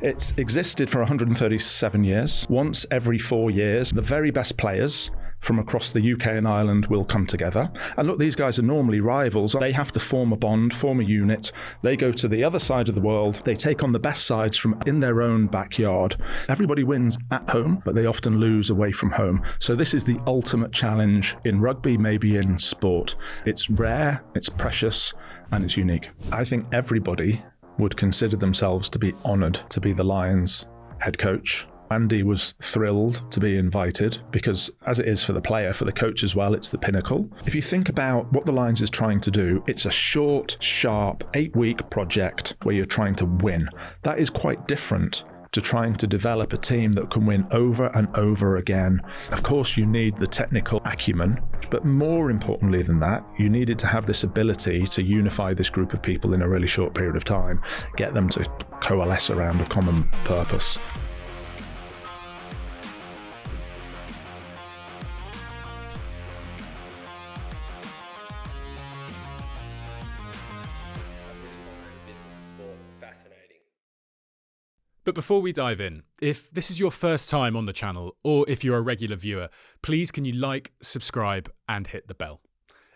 It's existed for 137 years. Once every 4 years, the very best players from across the UK and Ireland will come together. And look, these guys are normally rivals. They have to form a bond, form a unit. They go to the other side of the world. They take on the best sides from in their own backyard. Everybody wins at home, but they often lose away from home. So this is the ultimate challenge in rugby, maybe in sport. It's rare, it's precious, and it's unique. I think everybody would consider themselves to be honoured to be the Lions head coach. Andy was thrilled to be invited because, as it is for the player, for the coach as well, it's the pinnacle. If you think about what the Lions is trying to do, it's a short, sharp, 8-week project where you're trying to win. That is quite different to trying to develop a team that can win over and over again. Of course, you need the technical acumen, but more importantly than that, you needed to have this ability to unify this group of people in a really short period of time, get them to coalesce around a common purpose. But before we dive in, if this is your first time on the channel, or if you're a regular viewer, please can you like, subscribe, and hit the bell.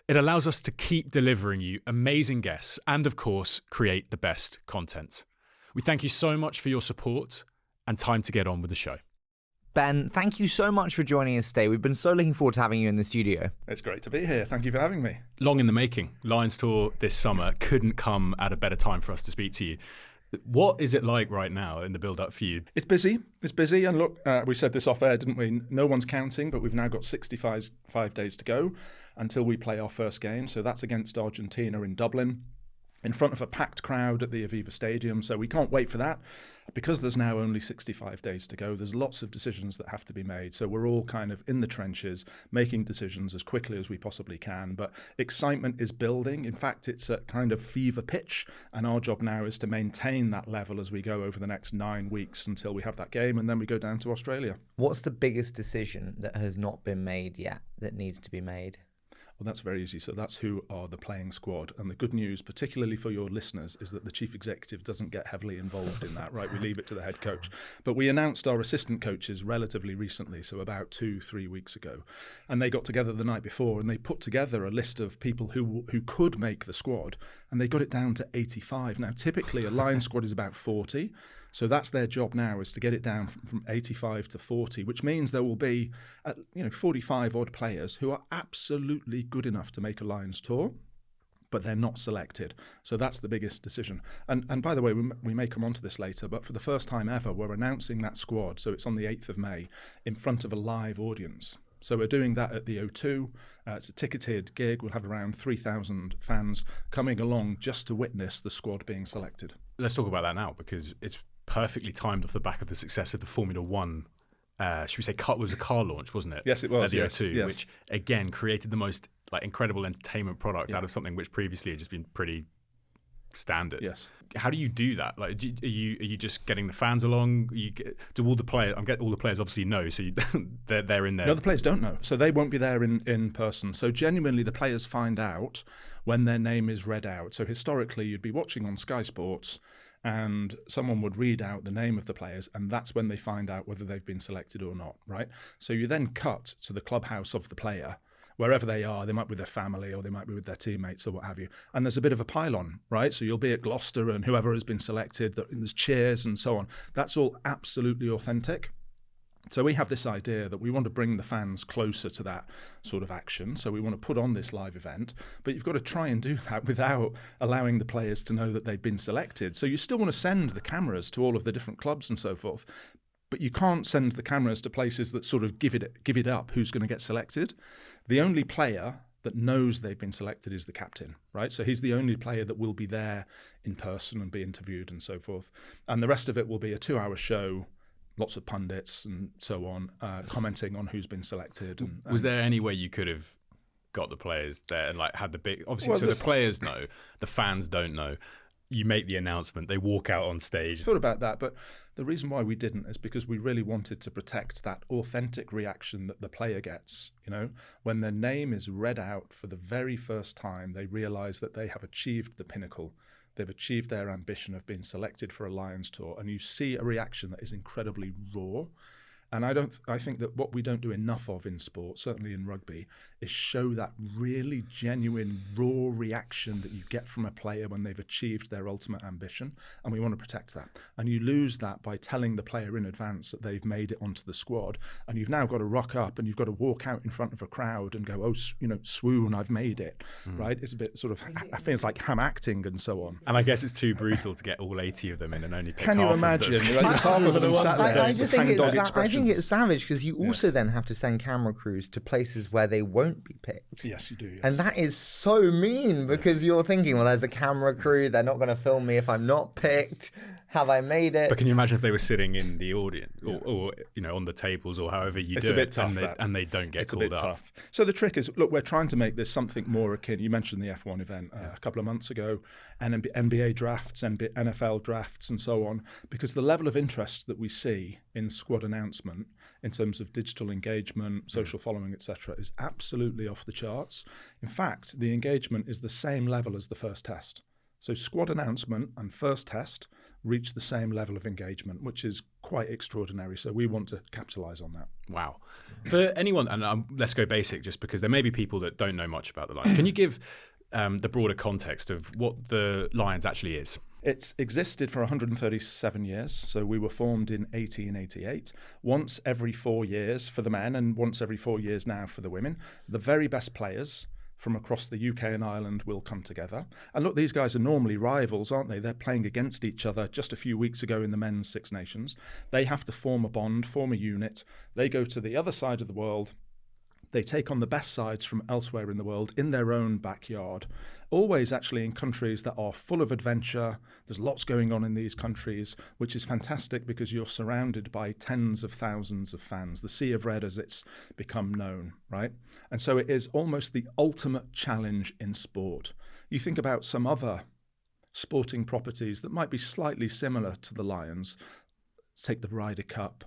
It allows us to keep delivering you amazing guests and, of course, create the best content. We thank you so much for your support, and time to get on with the show. Ben, thank you so much for joining us today. We've been so looking forward to having you in the studio. It's great to be here. Thank you for having me. Long in the making. Lions Tour this summer couldn't come at a better time for us to speak to you. What is it like right now in the build-up for you? It's busy. It's busy. And look, we said this off air, didn't we? No one's counting, but we've now got 65 days to go until we play our first game. So that's against Argentina in Dublin, in front of a packed crowd at the Aviva Stadium. So we can't wait for that. Because there's now only 65 days to go, there's lots of decisions that have to be made. So we're all kind of in the trenches, making decisions as quickly as we possibly can. But excitement is building. In fact, it's at kind of fever pitch. And our job now is to maintain that level as we go over the next 9 weeks until we have that game. And then we go down to Australia. What's the biggest decision that has not been made yet that needs to be made? Well, that's very easy. So that's who are the playing squad. And the good news, particularly for your listeners, is that the chief executive doesn't get heavily involved in that, right? We leave it to the head coach. But we announced our assistant coaches relatively recently, so about 2-3 weeks ago. And they got together the night before and they put together a list of people who could make the squad. And they got it down to 85. Now, typically a Lions squad is about 40. So that's their job now, is to get it down from 85 to 40, which means there will be 45 odd players who are absolutely good enough to make a Lions tour, but they're not selected. So that's the biggest decision. And by the way, we may come on to this later, but for the first time ever, we're announcing that squad. So it's on the 8th of May in front of a live audience. So we're doing that at the O2. It's a ticketed gig. We'll have around 3,000 fans coming along just to witness the squad being selected. Let's talk about that now, because it's perfectly timed off the back of the success of the Formula One. Should we say it was a car launch, wasn't it? Yes, it was. At the O2, yes. Which again created the most incredible entertainment product out of something which previously had just been pretty standard. Yes. How do you do that? Are you just getting the fans along? Do all the players? All the players obviously know, so they're in there. No, the players don't know, so they won't be there in person. So genuinely, the players find out when their name is read out. So historically, you'd be watching on Sky Sports, and someone would read out the name of the players, and that's when they find out whether they've been selected or not, right? So you then cut to the clubhouse of the player, wherever they are. They might be with their family, or they might be with their teammates, or what have you. And there's a bit of a pile-on, right? So you'll be at Gloucester, and whoever has been selected, there's cheers and so on. That's all absolutely authentic. So we have this idea that we want to bring the fans closer to that sort of action. So we want to put on this live event, but you've got to try and do that without allowing the players to know that they've been selected. So you still want to send the cameras to all of the different clubs and so forth, but you can't send the cameras to places that sort of give it up who's going to get selected. The only player that knows they've been selected is the captain, right? So he's the only player that will be there in person and be interviewed and so forth. And the rest of it will be a 2-hour show, lots of pundits and so on, commenting on who's been selected. Was there any way you could have got the players there and had the big, obviously, so the players know, the fans don't know. You make the announcement, they walk out on stage. I thought about that, but the reason why we didn't is because we really wanted to protect that authentic reaction that the player gets. When their name is read out for the very first time, they realise that they have achieved the pinnacle. they've achieved their ambition of being selected for a Lions tour, and you see a reaction that is incredibly raw. And I think that what we don't do enough of in sport, certainly in rugby, is show that really genuine, raw reaction that you get from a player when they've achieved their ultimate ambition. And we want to protect that. And you lose that by telling the player in advance that they've made it onto the squad. And you've now got to rock up and you've got to walk out in front of a crowd and go, oh, swoon, I've made it, right? It's a bit sort of, I think it's like ham acting and so on. And I guess it's too brutal to get all 80 of them in and only pick Can you half imagine? of them. Like, half of them sat there I with just think hangdog I think it's expressions. savage because you also then have to send camera crews to places where they won't be picked. Yes, you do. Yes. And that is so mean because you're thinking, well, there's a camera crew. They're not going to film me if I'm not picked. Have I made it? But can you imagine if they were sitting in the audience or on the tables or however you It's do a bit it tough, and they don't get it's a called bit up? tough. So the trick is, look, we're trying to make this something more akin. You mentioned the F1 event a couple of months ago, and NBA drafts, NFL drafts, and so on, because the level of interest that we see in squad announcement in terms of digital engagement, social following, etc., is absolutely off the charts. In fact, the engagement is the same level as the first test. So squad announcement and first test reach the same level of engagement, which is quite extraordinary. So we want to capitalise on that. Wow. For anyone, and let's go basic just because there may be people that don't know much about the Lions. Can you give the broader context of what the Lions actually is? It's existed for 137 years. So we were formed in 1888, once every 4 years for the men and once every 4 years now for the women. The very best players from across the UK and Ireland will come together. And look, these guys are normally rivals, aren't they? They're playing against each other just a few weeks ago in the men's Six Nations. They have to form a bond, form a unit. They go to the other side of the world. They take on the best sides from elsewhere in the world in their own backyard, always actually in countries that are full of adventure. There's lots going on in these countries, which is fantastic because you're surrounded by tens of thousands of fans, the Sea of Red as it's become known, right? And so it is almost the ultimate challenge in sport. You think about some other sporting properties that might be slightly similar to the Lions, take the Ryder Cup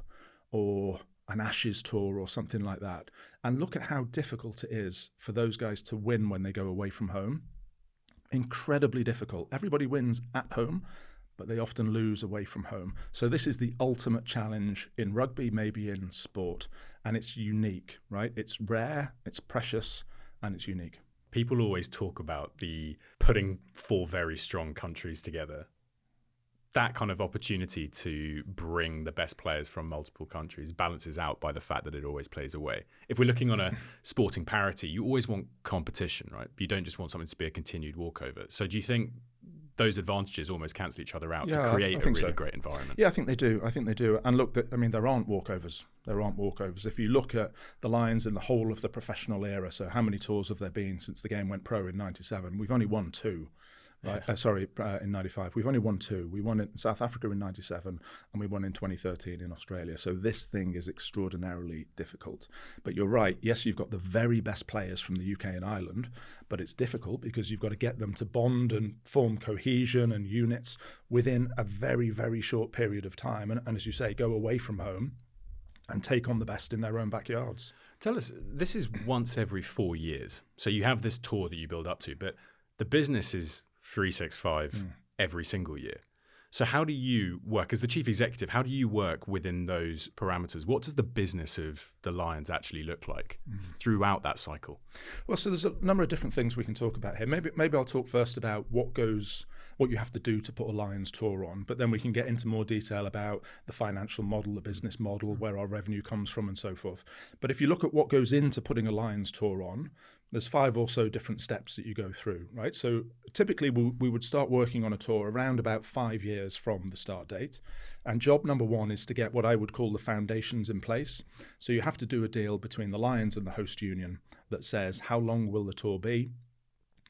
or an Ashes tour or something like that, and look at how difficult it is for those guys to win when they go away from home. Incredibly difficult. Everybody wins at home, but they often lose away from home. So this is the ultimate challenge in rugby, maybe in sport, and it's unique, right? It's rare, it's precious, and it's unique. People always talk about the putting four very strong countries together. That kind of opportunity to bring the best players from multiple countries balances out by the fact that it always plays away. If we're looking on a sporting parity, you always want competition, right? You don't just want something to be a continued walkover. So do you think those advantages almost cancel each other out to create a really great environment? Yeah, I think they do. And look, there aren't walkovers. If you look at the Lions in the whole of the professional era, so how many tours have there been since the game went pro in 97? We've only won two. Right. In 95. We've only won two. We won in South Africa in 97 and we won in 2013 in Australia. So this thing is extraordinarily difficult. But you're right. Yes, you've got the very best players from the UK and Ireland, but it's difficult because you've got to get them to bond and form cohesion and units within a very, very short period of time. And as you say, go away from home and take on the best in their own backyards. Tell us, this is once every 4 years. So you have this tour that you build up to, but the business is 365 every single year. So how do you work as the chief executive? How do you work within those parameters? What does the business of the Lions actually look like throughout that cycle? Well, so there's a number of different things we can talk about here. Maybe I'll talk first about what you have to do to put a Lions tour on, but then we can get into more detail about the financial model, the business model, where our revenue comes from and so forth. But if you look at what goes into putting a Lions tour on, there's 5 or so different steps that you go through, right? So typically we would start working on a tour around about 5 years from the start date. And job number 1 is to get what I would call the foundations in place. So you have to do a deal between the Lions and the host union that says how long will the tour be?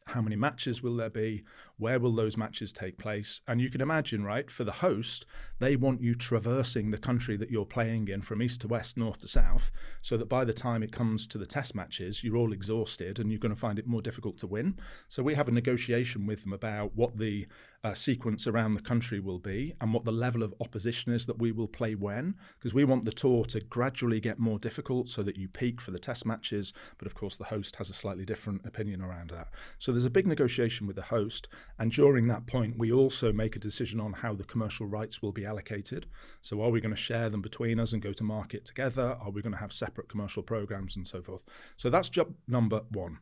How many matches will there be? Where will those matches take place? And you can imagine, right, for the host, they want you traversing the country that you're playing in from east to west, north to south, so that by the time it comes to the test matches, you're all exhausted and you're going to find it more difficult to win. So we have a negotiation with them about what the sequence around the country will be and what the level of opposition is that we will play when, because we want the tour to gradually get more difficult so that you peak for the test matches. But of course, the host has a slightly different opinion around that. So there's a big negotiation with the host. And during that point, we also make a decision on how the commercial rights will be allocated. So are we going to share them between us and go to market together? Are we going to have separate commercial programs and so forth? So that's job number one.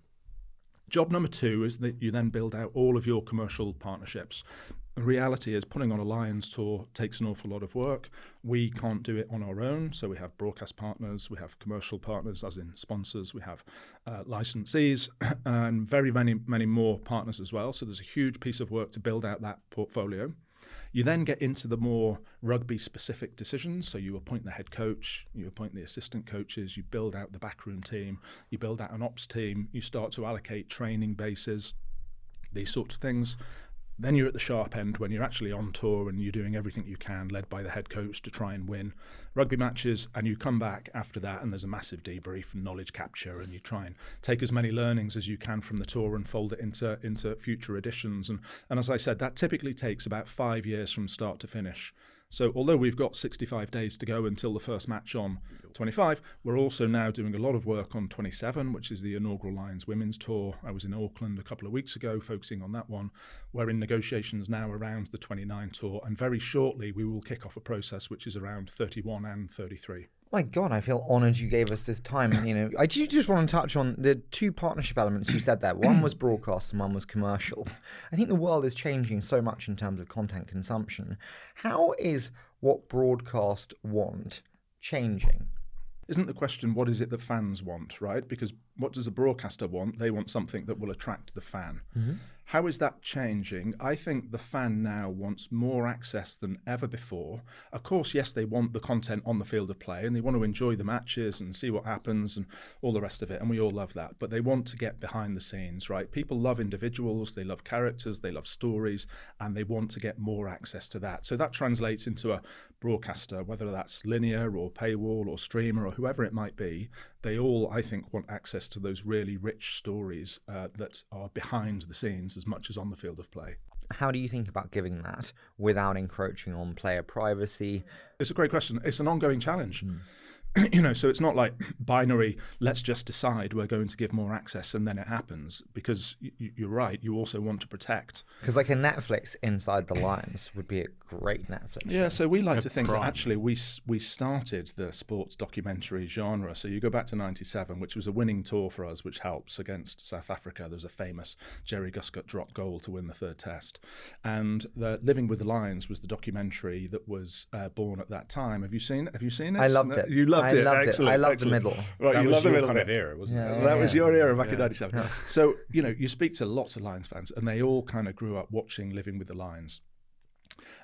Job number two is that you then build out all of your commercial partnerships. The reality is putting on a Lions tour takes an awful lot of work. We can't do it on our own. So we have broadcast partners, we have commercial partners, as in sponsors, we have licensees, and very many more partners as well. So there's a huge piece of work to build out that portfolio. You then get into the more rugby-specific decisions. So you appoint the head coach, you appoint the assistant coaches, you build out the backroom team, you build out an ops team, you start to allocate training bases, these sorts of things. Then you're at the sharp end when you're actually on tour and you're doing everything you can, led by the head coach, to try and win rugby matches. And you come back after that and there's a massive debrief and knowledge capture, and you try and take as many learnings as you can from the tour and fold it into future editions. And as I said, that typically takes about 5 years from start to finish. So although we've got 65 days to go until the first match on 25, we're also now doing a lot of work on 27, which is the inaugural Lions Women's Tour. I was in Auckland a couple of weeks ago focusing on that one. We're in negotiations now around the 29 tour, and very shortly we will kick off a process which is around 31 and 33. My God, I feel honoured you gave us this time. I do just want to touch on the two partnership elements you said there. One was broadcast and one was commercial. I think the world is changing so much in terms of content consumption. How is what broadcast want changing? Isn't the question, what is it that fans want, right? Because what does a broadcaster want? They want something that will attract the fan. Mm-hmm. How is that changing? I think the fan now wants more access than ever before. Of course, yes, they want the content on the field of play and they want to enjoy the matches and see what happens and all the rest of it. And we all love that. But they want to get behind the scenes, right? People love individuals, they love characters, they love stories, and they want to get more access to that. So that translates into a broadcaster, whether that's linear or paywall or streamer or whoever it might be. They all, I think, want access to those really rich stories that are behind the scenes as much as on the field of play. How do you think about giving that without encroaching on player privacy? It's a great question. It's an ongoing challenge. So it's not like binary, let's just decide we're going to give more access and then it happens, because you're right, you also want to protect. Because like a Netflix Inside the Lions would be a great Netflix show. So we like to think Prime. that actually we started the sports documentary genre. So you go back to 97, which was a winning tour for us, which helps against South Africa. There's a famous Jerry Guscott drop goal to win the third test. And the Living with the Lions was the documentary that was born at that time. Have you seen it? I loved it. You loved it. Excellent. I loved the middle. Right, that you was love the your middle kind of of era, wasn't it? That was your era back in Yeah. 97. So, you speak to lots of Lions fans and they all kind of grew up watching Living with the Lions.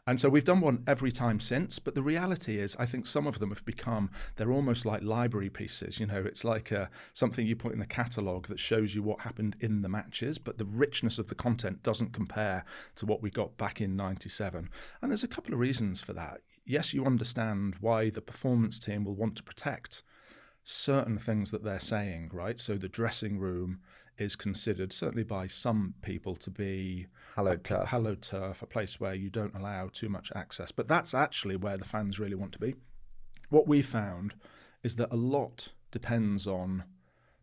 And so we've done one every time since, but the reality is I think some of them have become, they're almost like library pieces. It's like something you put in the catalogue that shows you what happened in the matches, but the richness of the content doesn't compare to what we got back in 97. And there's a couple of reasons for that. Yes, you understand why the performance team will want to protect certain things that they're saying, right? So the dressing room is considered, certainly by some people, to be hallowed turf, a place where you don't allow too much access. But that's actually where the fans really want to be. What we found is that a lot depends on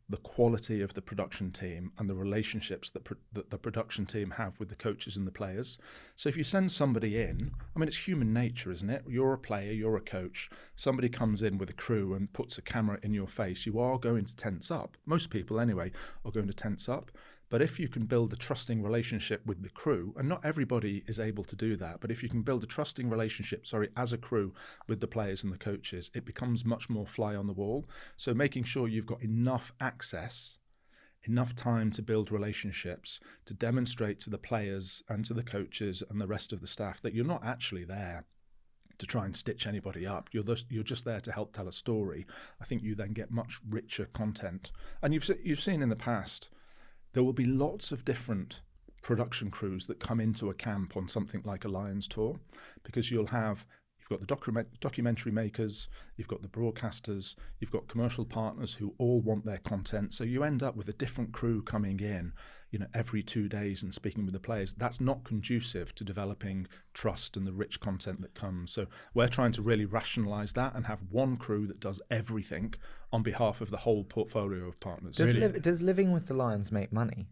the quality of the production team and the relationships that the production team have with the coaches and the players. So if you send somebody in, it's human nature, isn't it? You're a player, you're a coach. Somebody comes in with a crew and puts a camera in your face. You are going to tense up. Most people, anyway, are going to tense up. But if you can build a trusting relationship with the crew, and not everybody is able to do that, but if you can build a trusting relationship, as a crew with the players and the coaches, it becomes much more fly on the wall. So making sure you've got enough access, enough time to build relationships, to demonstrate to the players and to the coaches and the rest of the staff that you're not actually there to try and stitch anybody up. You're just there to help tell a story. I think you then get much richer content. And you've seen in the past, there will be lots of different production crews that come into a camp on something like a Lions tour, because you've got the documentary makers, you've got the broadcasters, you've got commercial partners who all want their content. So you end up with a different crew coming in, every 2 days and speaking with the players. That's not conducive to developing trust and the rich content that comes. So we're trying to really rationalize that and have one crew that does everything on behalf of the whole portfolio of partners. Does Living with the Lions make money?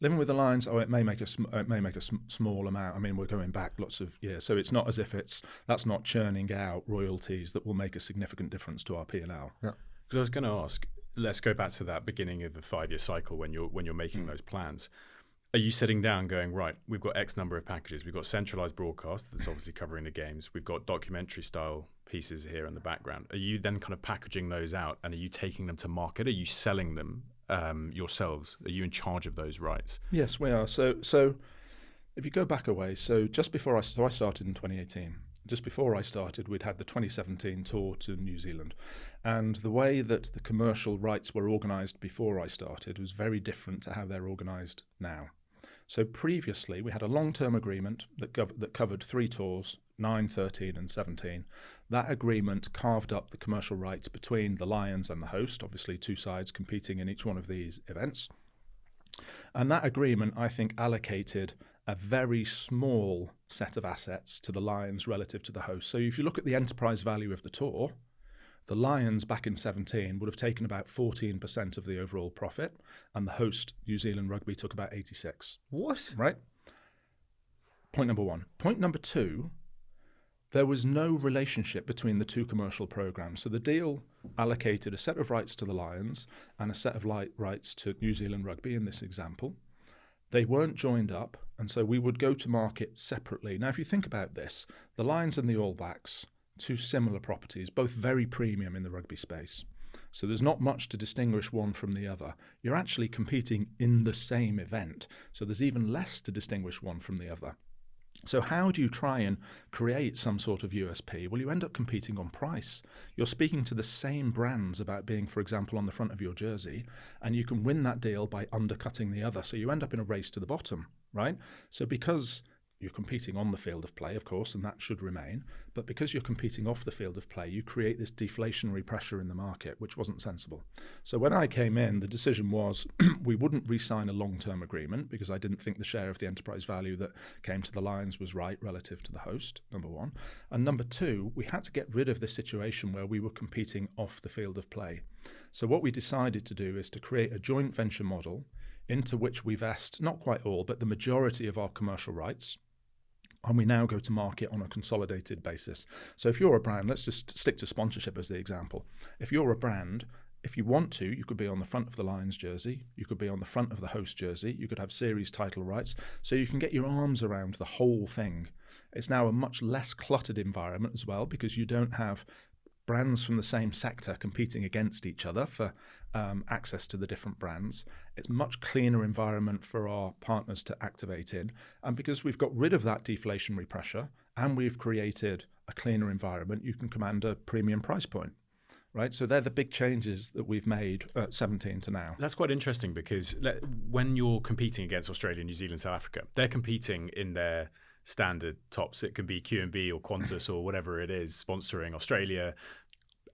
Living with the Lions, it may make a small amount. I mean, we're going back lots of years, so it's not as if that's not churning out royalties that will make a significant difference to our P&L. Yeah. Because I was going to ask, let's go back to that beginning of the 5-year cycle when you're making those plans. Are you sitting down going, right, we've got X number of packages. We've got centralized broadcast that's obviously covering the games. We've got documentary style pieces here in the background. Are you then kind of packaging those out, and are you taking them to market? Are you selling them yourselves? Are you in charge of those rights? Yes, we are. So if you go back a way, so just before I started in 2018. Just before I started, we'd had the 2017 tour to New Zealand. And the way that the commercial rights were organised before I started was very different to how they're organised now. So previously, we had a long-term agreement that covered 3 tours, 9, 13 and 17. That agreement carved up the commercial rights between the Lions and the host, obviously 2 sides competing in each one of these events. And that agreement, I think, allocated a very small set of assets to the Lions relative to the host. So if you look at the enterprise value of the tour, the Lions back in 17 would have taken about 14% of the overall profit, and the host, New Zealand Rugby, took about 86. What? Right? Point number 1. Point number 2, there was no relationship between the 2 commercial programs. So the deal allocated a set of rights to the Lions and a set of rights to New Zealand Rugby in this example. They weren't joined up, and so we would go to market separately. Now, if you think about this, the Lions and the All Blacks, 2 similar properties, both very premium in the rugby space. So there's not much to distinguish one from the other. You're actually competing in the same event, so there's even less to distinguish one from the other. So how do you try and create some sort of USP? Well, you end up competing on price. You're speaking to the same brands about being, for example, on the front of your jersey, and you can win that deal by undercutting the other. So you end up in a race to the bottom, right? So because you're competing on the field of play, of course, and that should remain, but because you're competing off the field of play, you create this deflationary pressure in the market, which wasn't sensible. So when I came in, the decision was we wouldn't re-sign a long-term agreement because I didn't think the share of the enterprise value that came to the Lions was right relative to the host, number 1. And number 2, we had to get rid of this situation where we were competing off the field of play. So what we decided to do is to create a joint venture model into which we vest, not quite all, but the majority of our commercial rights. And we now go to market on a consolidated basis. So if you're a brand, let's just stick to sponsorship as the example. If you're a brand, if you want to, you could be on the front of the Lions jersey, you could be on the front of the host jersey, you could have series title rights, so you can get your arms around the whole thing. It's now a much less cluttered environment as well, because you don't have brands from the same sector competing against each other for access to the different brands. It's a much cleaner environment for our partners to activate in. And because we've got rid of that deflationary pressure and we've created a cleaner environment, you can command a premium price point. Right, so they're the big changes that we've made at 17 to now. That's quite interesting because when you're competing against Australia, New Zealand, South Africa, they're competing in their standard tops. It can be QMB or Qantas or whatever it is sponsoring Australia,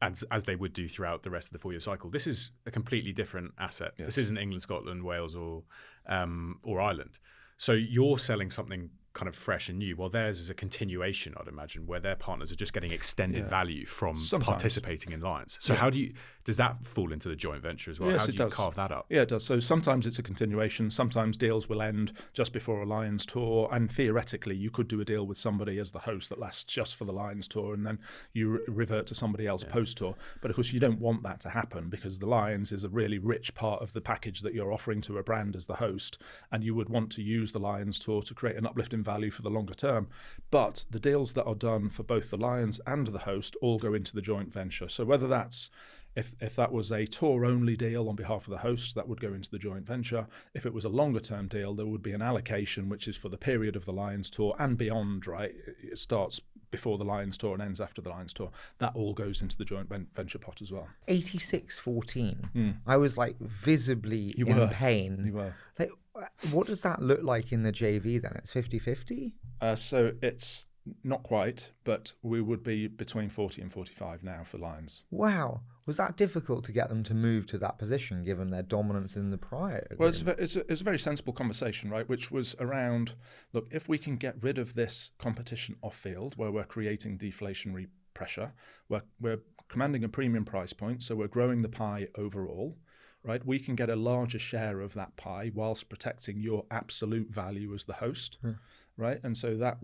as they would do throughout the rest of the 4-year cycle. This is a completely different asset. Yes. This isn't England, Scotland, Wales, or Ireland. So you're selling something kind of fresh and new, while theirs is a continuation, I'd imagine, where their partners are just getting extended value from participating in Lions. So how does that fall into the joint venture as well? Yes, how do you carve that up? Yeah, it does. So sometimes it's a continuation. Sometimes deals will end just before a Lions tour, and theoretically you could do a deal with somebody as the host that lasts just for the Lions tour, and then you revert to somebody else post-tour. But of course you don't want that to happen, because the Lions is a really rich part of the package that you're offering to a brand as the host, and you would want to use the Lions tour to create an uplift in value for the longer term. But the deals that are done for both the Lions and the host all go into the joint venture. So whether that's if that was a tour-only deal on behalf of the host, that would go into the joint venture. If it was a longer-term deal, there would be an allocation, which is for the period of the Lions tour and beyond, right? It starts before the Lions tour and ends after the Lions tour. That all goes into the joint venture pot as well. 86-14. I was like visibly in pain. You were. Like, what does that look like in the JV then? It's 50-50? So it's not quite, but we would be between 40 and 45 now for Lions. Wow. Was that difficult to get them to move to that position, given their dominance in the prior agreement? Well, it's a very sensible conversation, right, which was around, look, if we can get rid of this competition off-field where we're creating deflationary pressure, we're commanding a premium price point, so we're growing the pie overall. right? We can get a larger share of that pie whilst protecting your absolute value as the host. Right, and so that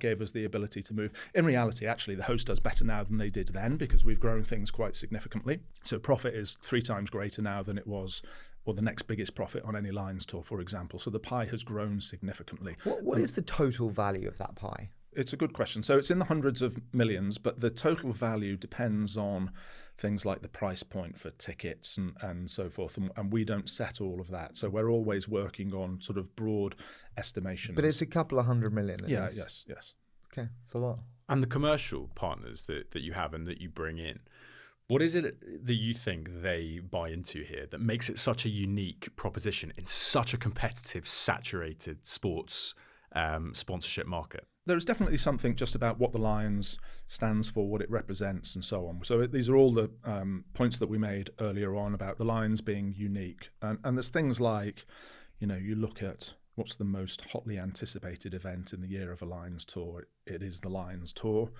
gave us the ability to move. In reality, actually, the host does better now than they did then because we've grown things quite significantly. So profit is 3 times greater now than it was, or the next biggest profit on any Lions tour, for example. So the pie has grown significantly. What is the total value of that pie? It's a good question. So it's in the hundreds of millions, but the total value depends on things like the price point for tickets and so forth. And we don't set all of that. So we're always working on sort of broad estimations. But it's a couple of 100 million. Yeah, yes. Okay, it's a lot. And the commercial partners that you have and that you bring in, what is it that you think they buy into here that makes it such a unique proposition in such a competitive, saturated sports sponsorship market? There is definitely something just about what the Lions stands for, what it represents, and so on. So these are all the points that we made earlier on about the Lions being unique. And there's things like, you look at what's the most hotly anticipated event in the year of a Lions tour. It is the Lions tour.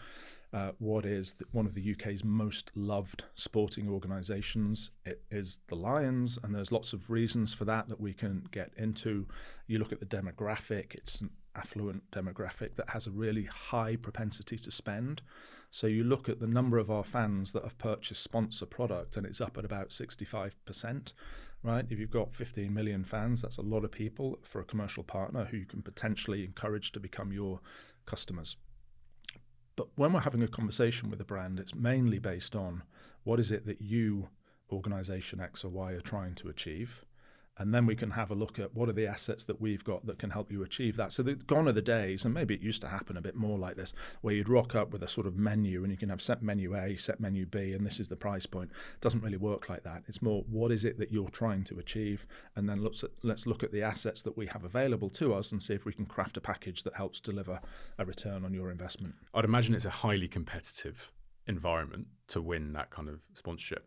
What is one of the UK's most loved sporting organisations? It is the Lions, and there's lots of reasons for that we can get into. You look at the demographic, it's an affluent demographic that has a really high propensity to spend. So you look at the number of our fans that have purchased sponsor product, and it's up at about 65%, right? If you've got 15 million fans, that's a lot of people for a commercial partner who you can potentially encourage to become your customers. But when we're having a conversation with a brand, it's mainly based on what is it that you, organisation X or Y, are trying to achieve. And then we can have a look at what are the assets that we've got that can help you achieve that. So gone are the days, and maybe it used to happen a bit more like this, where you'd rock up with a sort of menu and you can have set menu A, set menu B, and this is the price point. It doesn't really work like that. It's more, what is it that you're trying to achieve? And then let's look at the assets that we have available to us and see if we can craft a package that helps deliver a return on your investment. I'd imagine it's a highly competitive environment to win that kind of sponsorship.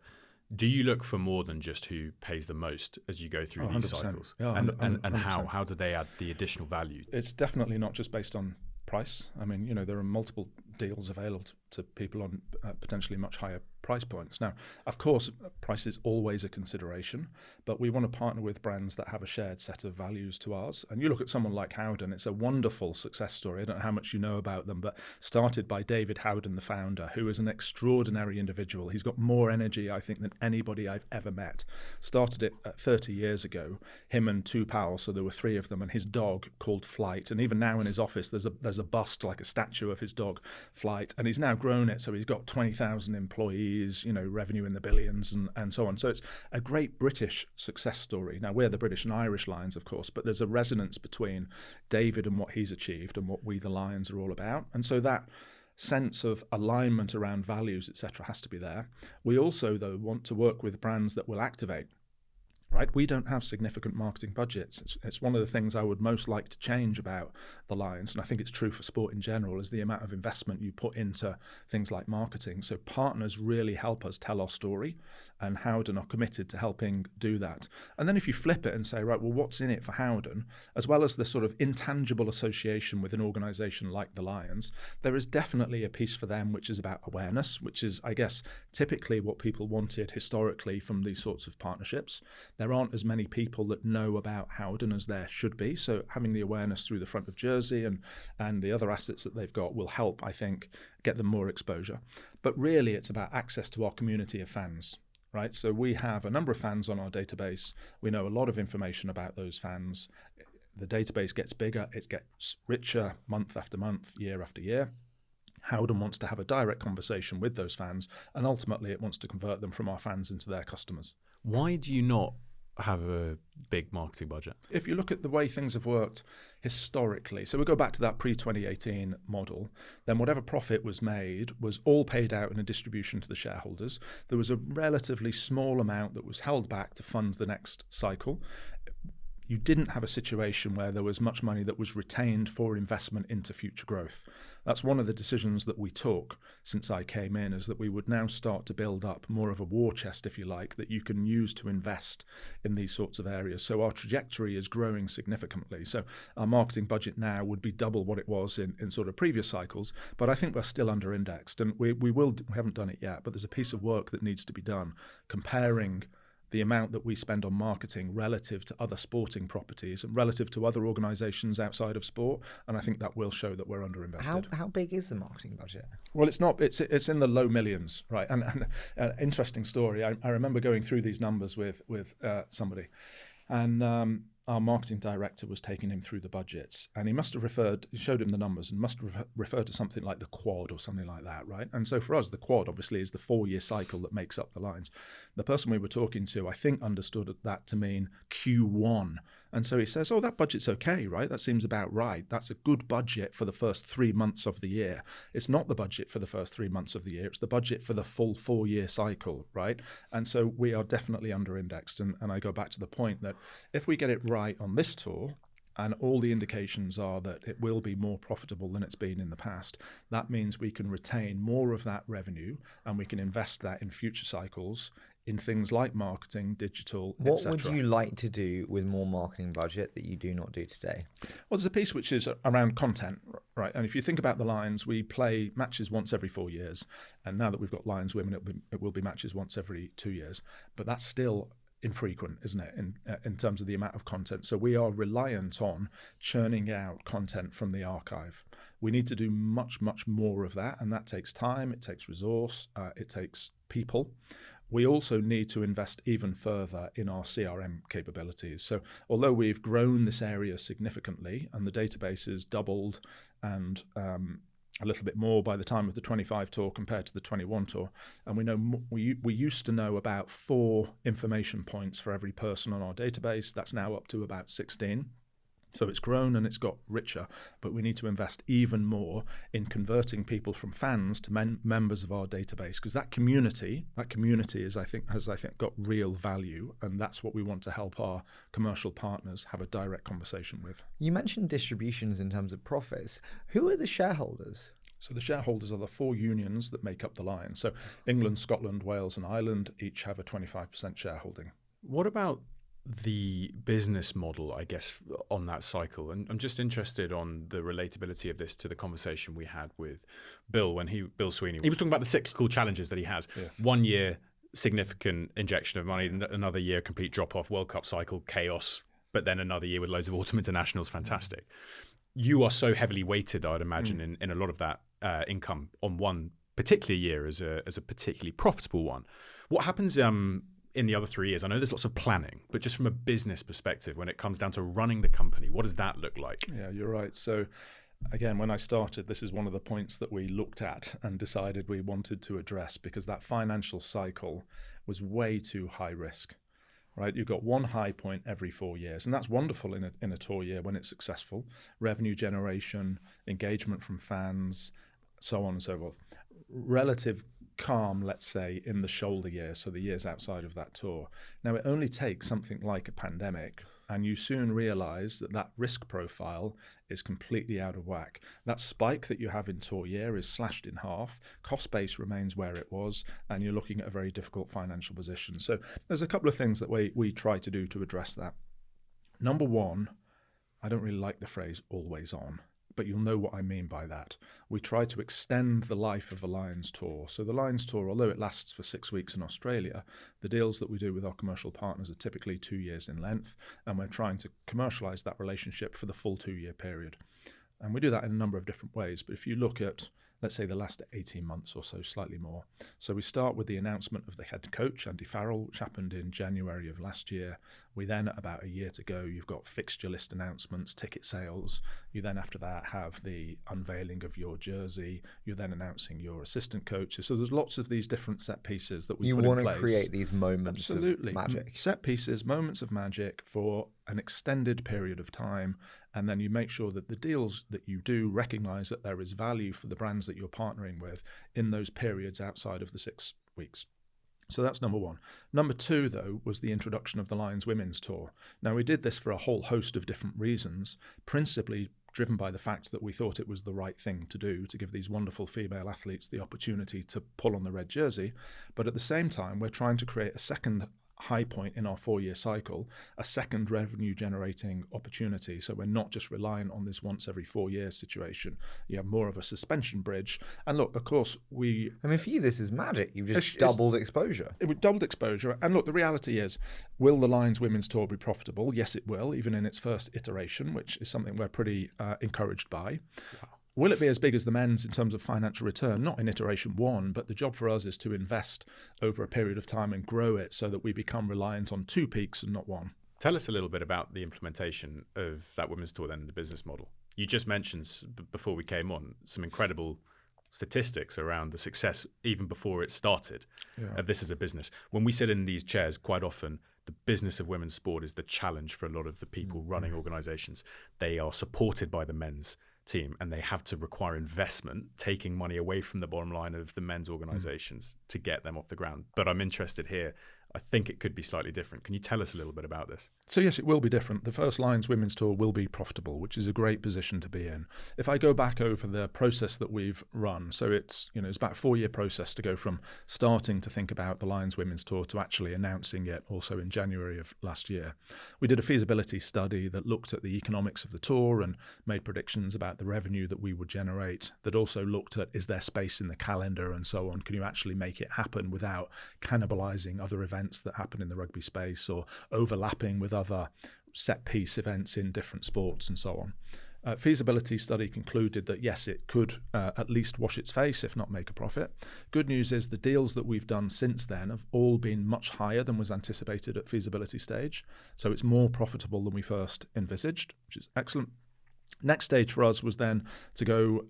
Do you look for more than just who pays the most as you go through these cycles? Yeah, and how do they add the additional value? It's definitely not just based on price. I mean, there are multiple deals available to people on potentially much higher price points. Now, of course, price is always a consideration, but we want to partner with brands that have a shared set of values to ours. And you look at someone like Howden, it's a wonderful success story. I don't know how much you know about them, but started by David Howden, the founder, who is an extraordinary individual. He's got more energy, I think, than anybody I've ever met. Started it 30 years ago, him and 2 pals, so there were 3 of them, and his dog called Flight. And even now in his office, there's a bust, like a statue of his dog, Flight. And he's now grown it, so he's got 20,000 employees, revenue in the billions and so on. So it's a great British success story. Now, we're the British and Irish Lions, of course, but there's a resonance between David and what he's achieved and what we, the Lions, are all about. And so that sense of alignment around values, etc., has to be there. We also, though, want to work with brands that will activate. Right, we don't have significant marketing budgets. It's one of the things I would most like to change about the Lions, and I think it's true for sport in general, is the amount of investment you put into things like marketing. So partners really help us tell our story, and Howden are committed to helping do that. And then if you flip it and say, right, well, what's in it for Howden, as well as the sort of intangible association with an organisation like the Lions, there is definitely a piece for them which is about awareness, which is, I guess, typically what people wanted historically from these sorts of partnerships. There aren't as many people that know about Howden as there should be. So having the awareness through the front of jersey and the other assets that they've got will help, I think, get them more exposure. But really, it's about access to our community of fans, right? So we have a number of fans on our database. We know a lot of information about those fans. The database gets bigger. It gets richer month after month, year after year. Howden wants to have a direct conversation with those fans, and ultimately it wants to convert them from our fans into their customers. Why do you not have a big marketing budget? If you look at the way things have worked historically, so we go back to that pre-2018 model, then whatever profit was made was all paid out in a distribution to the shareholders. There was a relatively small amount that was held back to fund the next cycle. You didn't have a situation where there was much money that was retained for investment into future growth. That's one of the decisions that we took since I came in, is that we would now start to build up more of a war chest, if you like, that you can use to invest in these sorts of areas. So our trajectory is growing significantly. So our marketing budget now would be double what it was in sort of previous cycles, but I think we're still under indexed, and we haven't done it yet, but there's a piece of work that needs to be done comparing the amount that we spend on marketing relative to other sporting properties and relative to other organisations outside of sport, and I think that will show that we're underinvested. How big is the marketing budget? Well, it's not. It's in the low millions, right? And interesting story. I remember going through these numbers with somebody, and our marketing director was taking him through the budgets, and he must have showed him the numbers and must have referred to something like the quad or something like that, right? And so for us, the quad obviously is the 4-year cycle that makes up the lines. The person we were talking to, I think, understood that to mean Q1. And so he says, oh, that budget's okay, right? That seems about right. That's a good budget for the first 3 months of the year. It's not the budget for the first 3 months of the year. It's the budget for the full 4-year cycle, right? And so we are definitely under-indexed. And I go back to the point that if we get it right on this tour, and all the indications are that it will be more profitable than it's been in the past, that means we can retain more of that revenue and we can invest that in future cycles in things like marketing, digital, What etc. would you like to do with more marketing budget that you do not do today? Well, there's a piece which is around content, right? And if you think about the Lions, we play matches once every 4 years. And now that we've got Lions women, it will be matches once every 2 years. But that's still infrequent, isn't it, in terms of the amount of content. So we are reliant on churning out content from the archive. We need to do much, much more of that. And that takes time, it takes resource, it takes people. We also need to invest even further in our CRM capabilities. So although we've grown this area significantly and the database is doubled and a little bit more by the time of the 25 tour compared to the 21 tour, and we know we used to know about 4 information points for every person on our database. That's now up to about 16. So it's grown and it's got richer, but we need to invest even more in converting people from fans to members of our database, because that community has, I think, got real value, and that's what we want to help our commercial partners have a direct conversation with. You mentioned distributions in terms of profits. Who are the shareholders? So the shareholders are the 4 unions that make up the Lions. So England, Scotland, Wales and Ireland each have a 25% shareholding. What about the business model, I guess, on that cycle? And I'm just interested on the relatability of this to the conversation we had with Bill Bill Sweeney. He was talking about the cyclical challenges that he has. Yes. 1 year, significant injection of money, another year, complete drop-off, World Cup cycle, chaos, but then another year with loads of autumn internationals, fantastic. You are so heavily weighted, I'd imagine, in a lot of that income on one particular year as a particularly profitable one. What happens in the other 3 years? I know there's lots of planning, but just from a business perspective, when it comes down to running the company, what does that look like? Yeah, you're right. So again, when I started, this is one of the points that we looked at and decided we wanted to address, because that financial cycle was way too high risk, right? You've got one high point every 4 years, and that's wonderful in a tour year when it's successful. Revenue generation, engagement from fans, so on and so forth. Relative calm, let's say, in the shoulder years, so the years outside of that tour. Now, it only takes something like a pandemic, and you soon realize that risk profile is completely out of whack. That spike that you have in tour year is slashed in half, cost base remains where it was, and you're looking at a very difficult financial position. So there's a couple of things that we try to do to address that. Number one, I don't really like the phrase always on, but you'll know what I mean by that. We try to extend the life of the Lions Tour. So the Lions Tour, although it lasts for 6 weeks in Australia, the deals that we do with our commercial partners are typically 2 years in length, and we're trying to commercialise that relationship for the full 2-year period. And we do that in a number of different ways. But if you look at, let's say, the last 18 months or so, slightly more. So we start with the announcement of the head coach, Andy Farrell, which happened in January of last year. We then, about a year to go, you've got fixture list announcements, ticket sales. You then, after that, have the unveiling of your jersey. You're then announcing your assistant coaches. So there's lots of these different set pieces that we put in place. You want to create these moments Absolutely. of magic. Set pieces, moments of magic for an extended period of time. And then you make sure that the deals that you do recognize that there is value for the brands that you're partnering with in those periods outside of the 6 weeks. So that's number one. Number two, though, was the introduction of the Lions Women's Tour. Now, we did this for a whole host of different reasons, principally driven by the fact that we thought it was the right thing to do, to give these wonderful female athletes the opportunity to pull on the red jersey. But at the same time, we're trying to create a second high point in our 4-year cycle, a second revenue generating opportunity. So we're not just reliant on this once every 4 years situation. You have more of a suspension bridge. And look, of course, for you, this is magic. You've just doubled exposure. It doubled exposure. And look, the reality is, will the Lions Women's Tour be profitable? Yes, it will, even in its first iteration, which is something we're pretty encouraged by. Wow. Will it be as big as the men's in terms of financial return? Not in iteration 1, but the job for us is to invest over a period of time and grow it so that we become reliant on 2 peaks and not 1. Tell us a little bit about the implementation of that women's tour then, the business model. You just mentioned before we came on some incredible statistics around the success even before it started of this as a business. When we sit in these chairs, quite often the business of women's sport is the challenge for a lot of the people running organisations. They are supported by the men's team and they have to require investment, taking money away from the bottom line of the men's organisations to get them off the ground. But I'm interested here. I think it could be slightly different. Can you tell us a little bit about this? So yes, it will be different. The first Lions Women's Tour will be profitable, which is a great position to be in. If I go back over the process that we've run, so it's about a 4-year process to go from starting to think about the Lions Women's Tour to actually announcing it also in January of last year. We did a feasibility study that looked at the economics of the tour and made predictions about the revenue that we would generate, that also looked at, is there space in the calendar and so on? Can you actually make it happen without cannibalizing other events that happen in the rugby space or overlapping with other set piece events in different sports and so on. Feasibility study concluded that yes, it could at least wash its face, if not make a profit. Good news is the deals that we've done since then have all been much higher than was anticipated at feasibility stage. So it's more profitable than we first envisaged, which is excellent. Next stage for us was then to go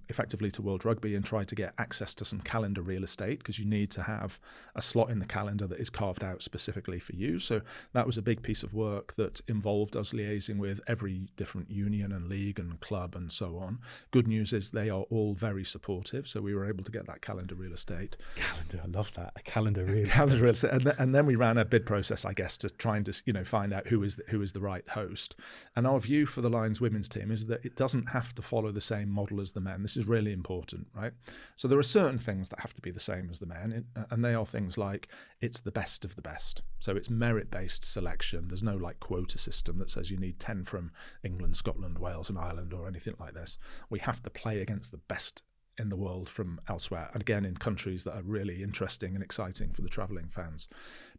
effectively to World Rugby and try to get access to some calendar real estate, because you need to have a slot in the calendar that is carved out specifically for you. So that was a big piece of work that involved us liaising with every different union and league and club and so on. Good news is they are all very supportive, so we were able to get that calendar real estate. Calendar, I love that. A calendar real estate. Calendar real estate. And then we ran a bid process, I guess, to try and find out who is the right host. And our view for the Lions Women's team is that it doesn't have to follow the same model as the men. This is really important, right? So there are certain things that have to be the same as the men, and they are things like it's the best of the best. So it's merit-based selection. There's no quota system that says you need 10 from England, Scotland, Wales and Ireland or anything like this. We have to play against the best in the world from elsewhere, and again in countries that are really interesting and exciting for the travelling fans.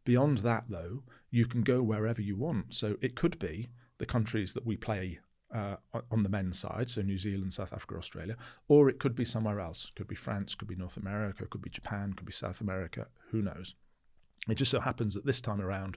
Beyond that, though, you can go wherever you want. So it could be the countries that we play on the men's side, so New Zealand, South Africa, Australia, or it could be somewhere else. Could be France, could be North America, could be Japan, could be South America, who knows. It just so happens that this time around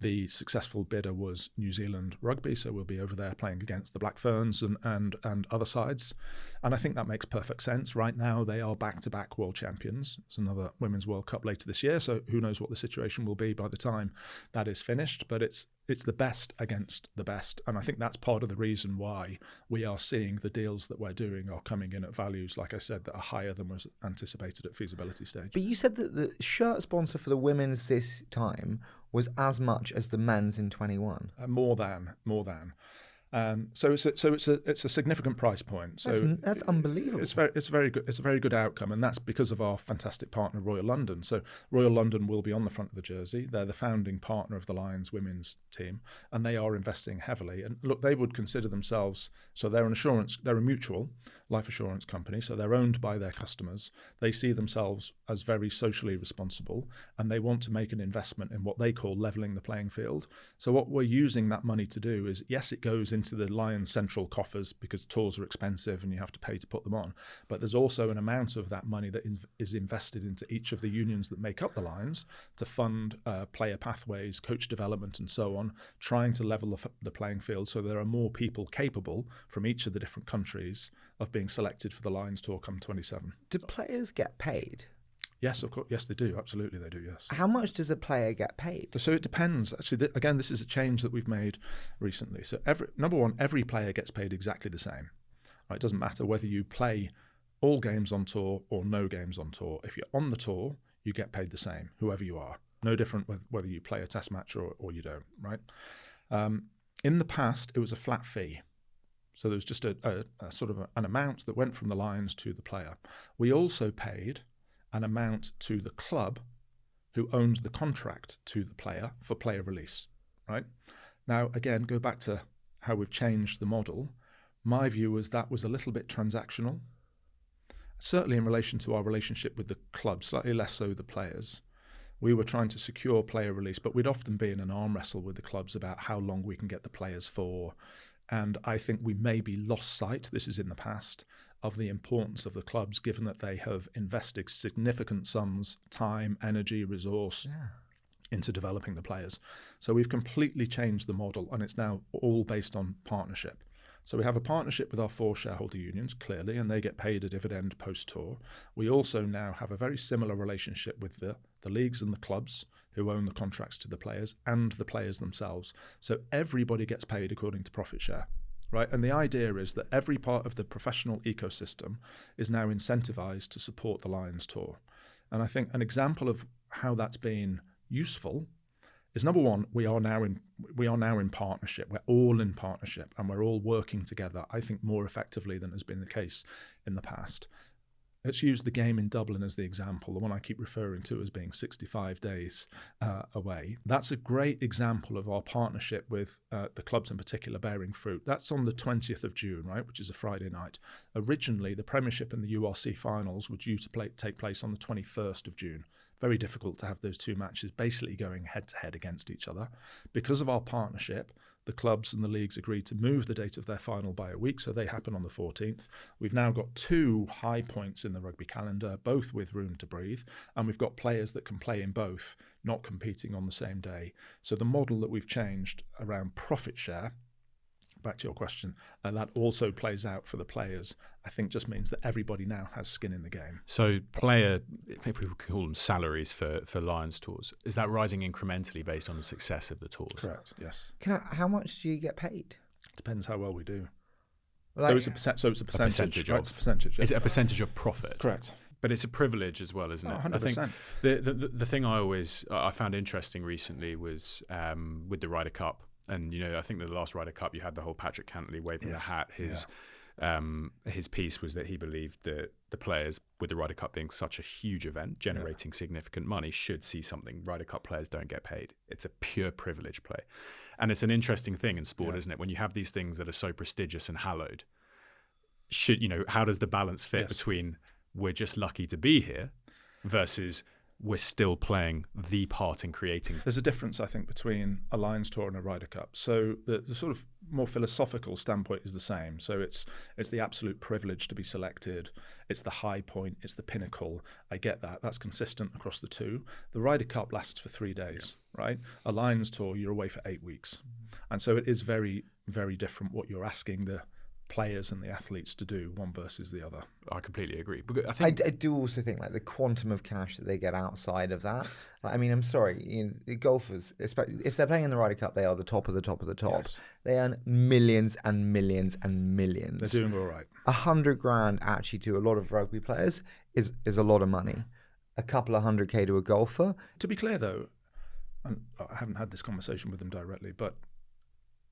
the successful bidder was New Zealand Rugby, so we'll be over there playing against the Black Ferns and other sides. And I think that makes perfect sense. Right now they are back-to-back world champions. It's another Women's World Cup later this year, so who knows what the situation will be by the time that is finished. But it's the best against the best, and I think that's part of the reason why we are seeing the deals that we're doing are coming in at values, like I said, that are higher than was anticipated at feasibility stage. But you said that the shirt sponsor for the women's this time was as much as the men's in 21. More than. So it's a significant price point. So that's unbelievable. It's very good. It's a very good outcome, and that's because of our fantastic partner Royal London. So Royal London will be on the front of the jersey. They're the founding partner of the Lions women's team, and they are investing heavily. And look, they would consider themselves, so they're a mutual life assurance company, so they're owned by their customers. They see themselves as very socially responsible, and they want to make an investment in what they call leveling the playing field. So what we're using that money to do is, yes, it goes into the Lions central coffers because tours are expensive and you have to pay to put them on, but there's also an amount of that money that is invested into each of the unions that make up the Lions to fund player pathways, coach development and so on, trying to level the playing field so there are more people capable from each of the different countries of being selected for the Lions Tour come 27. Do players get paid? Yes, of course. Yes, they do. Absolutely, they do. Yes. How much does a player get paid? So it depends. Actually, again, this is a change that we've made recently. So every player gets paid exactly the same. Right? It doesn't matter whether you play all games on tour or no games on tour. If you're on the tour, you get paid the same, whoever you are. No different whether you play a test match or you don't. Right. In the past, it was a flat fee. So there was just a sort of an amount that went from the Lions to the player. We also paid an amount to the club who owns the contract to the player for player release, right? Now, again, go back to how we've changed the model. My view was that was a little bit transactional, certainly in relation to our relationship with the club, slightly less so the players. We were trying to secure player release, but we'd often be in an arm wrestle with the clubs about how long we can get the players for. And I think we maybe lost sight, this is in the past, of the importance of the clubs, given that they have invested significant sums, time, energy, resource into developing the players. So we've completely changed the model, and it's now all based on partnership. So we have a partnership with our 4 shareholder unions, clearly, and they get paid a dividend post-tour. We also now have a very similar relationship with the leagues and the clubs who own the contracts to the players and the players themselves. So everybody gets paid according to profit share, right? And the idea is that every part of the professional ecosystem is now incentivized to support the Lions Tour. And I think an example of how that's been useful is, number one, we are now in partnership. We're all in partnership, and we're all working together, I think, more effectively than has been the case in the past. Let's use the game in Dublin as the example, the one I keep referring to as being 65 days away. That's a great example of our partnership with the clubs in particular bearing fruit. That's on the 20th of June, right, which is a Friday night. Originally, the Premiership and the URC finals were due to take place on the 21st of June. Very difficult to have those 2 matches basically going head-to-head against each other. Because of our partnership, the clubs and the leagues agreed to move the date of their final by a week, so they happen on the 14th. We've now got 2 high points in the rugby calendar, both with room to breathe, and we've got players that can play in both, not competing on the same day. So the model that we've changed around profit share, back to your question, and that also plays out for the players, I think just means that everybody now has skin in the game. So player, if we call them salaries for Lions tours, is that rising incrementally based on the success of the tours? Correct, yes. How much do you get paid? Depends how well we do. Like, So it's a percentage, right? It's a percentage. Is it a percentage of profit? Correct. But it's a privilege as well, isn't it? 100%. I think the thing I found interesting recently was with the Ryder Cup. And, I think that the last Ryder Cup, you had the whole Patrick Cantley waving the hat. His piece was that he believed that the players, with the Ryder Cup being such a huge event, generating significant money, should see something. Ryder Cup players don't get paid. It's a pure privilege play. And it's an interesting thing in sport, isn't it? When you have these things that are so prestigious and hallowed, how does the balance fit between we're just lucky to be here versus we're still playing the part in creating? There's a difference, I think, between a Lions Tour and a Ryder Cup. So the sort of more philosophical standpoint is the same. So it's the absolute privilege to be selected. It's the high point. It's the pinnacle. I get that. That's consistent across the 2. The Ryder Cup lasts for 3 days, right? A Lions Tour, you're away for 8 weeks. And so it is very, very different what you're asking the players and the athletes to do, one versus the other. I completely agree. But I do also think like the quantum of cash that they get outside of that. I mean, I'm sorry, golfers, especially if they're playing in the Ryder Cup, they are the top of the top of the top. Yes. They earn millions and millions and millions. They're doing all right. 100 grand actually to a lot of rugby players is a lot of money. A couple of 100K to a golfer. To be clear though, and I haven't had this conversation with them directly, but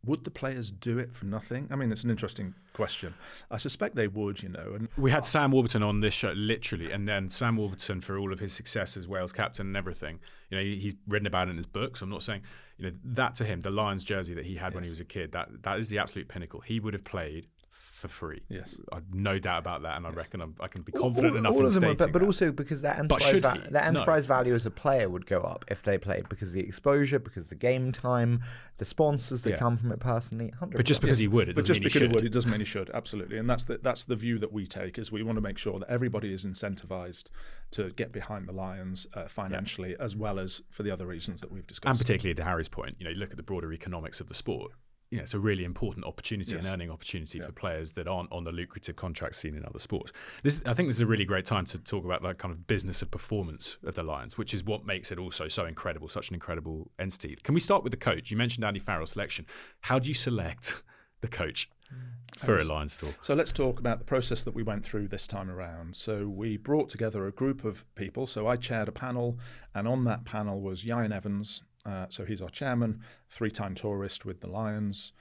would the players do it for nothing? I mean, it's an interesting question. I suspect they would, And we had Sam Warburton on this show, literally, and then Sam Warburton, for all of his success as Wales captain and everything, he's written about it in his book. So I'm not saying, that to him, the Lions jersey that he had when he was a kid, that is the absolute pinnacle. He would have played for free. Yes, I've no doubt about that, and I reckon I can be confident enough in stating but also because their enterprise value as a player would go up if they played, because of the exposure, because of the game time, the sponsors that come from it personally. 100%. But just because he would, it doesn't mean he should. It doesn't mean he should. Absolutely, and that's the view that we take. Is we want to make sure that everybody is incentivized to get behind the Lions financially, as well as for the other reasons that we've discussed. And particularly to Harry's point, look at the broader economics of the sport. It's a really important opportunity and earning opportunity for players that aren't on the lucrative contract scene in other sports. I think this is a really great time to talk about that kind of business of performance of the Lions, which is what makes it also so incredible, such an incredible entity. Can we start with the coach? You mentioned Andy Farrell's selection. How do you select the coach for a Lions tour? So let's talk about the process that we went through this time around. So we brought together a group of people. So I chaired a panel, and on that panel was Ian Evans. So he's our chairman, 3-time tourist with the Lions.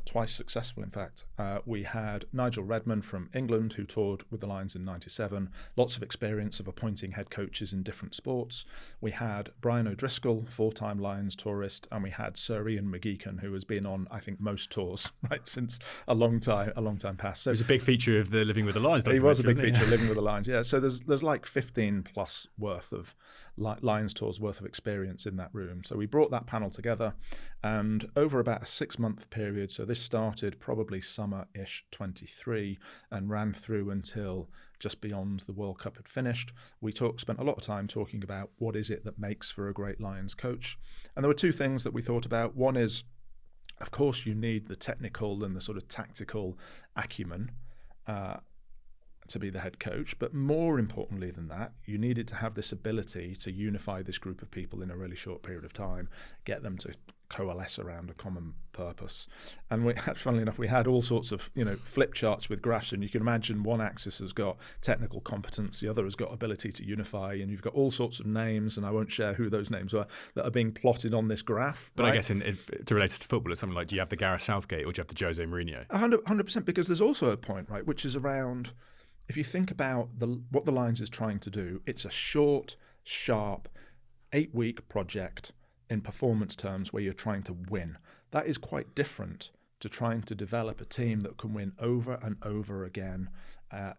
twice successful, in fact. We had Nigel Redman from England, who toured with the Lions in '97, lots of experience of appointing head coaches in different sports. We had Brian O'Driscoll, 4-time Lions tourist, and we had Sir Ian McGeechan, who has been on, I think, most tours, right, since a long time past. So he was a big feature of the Living with the Lions documentary. He was a big feature of he? Living with the Lions, yeah. So there's like 15 plus worth of Lions tours worth of experience in that room. So we brought that panel together, and over about a 6-month period, so this started probably summer-ish 23 and ran through until just beyond the World Cup had finished. We spent a lot of time talking about what is it that makes for a great Lions coach. And there were two things that we thought about. One is, of course, you need the technical and the sort of tactical acumen to be the head coach, but more importantly than that, you needed to have this ability to unify this group of people in a really short period of time, get them to coalesce around a common purpose. And we had, funnily enough, we had all sorts of flip charts with graphs, and you can imagine one axis has got technical competence, the other has got ability to unify, and you've got all sorts of names, and I won't share who those names are, that are being plotted on this graph. But right? I guess to relate to football, it's something like, do you have the Gareth Southgate or do you have the Jose Mourinho? 100%, because there's also a point, right, which is around, if you think about what the Lions is trying to do, it's a short, sharp, 8-week project in performance terms where you're trying to win. That is quite different to trying to develop a team that can win over and over again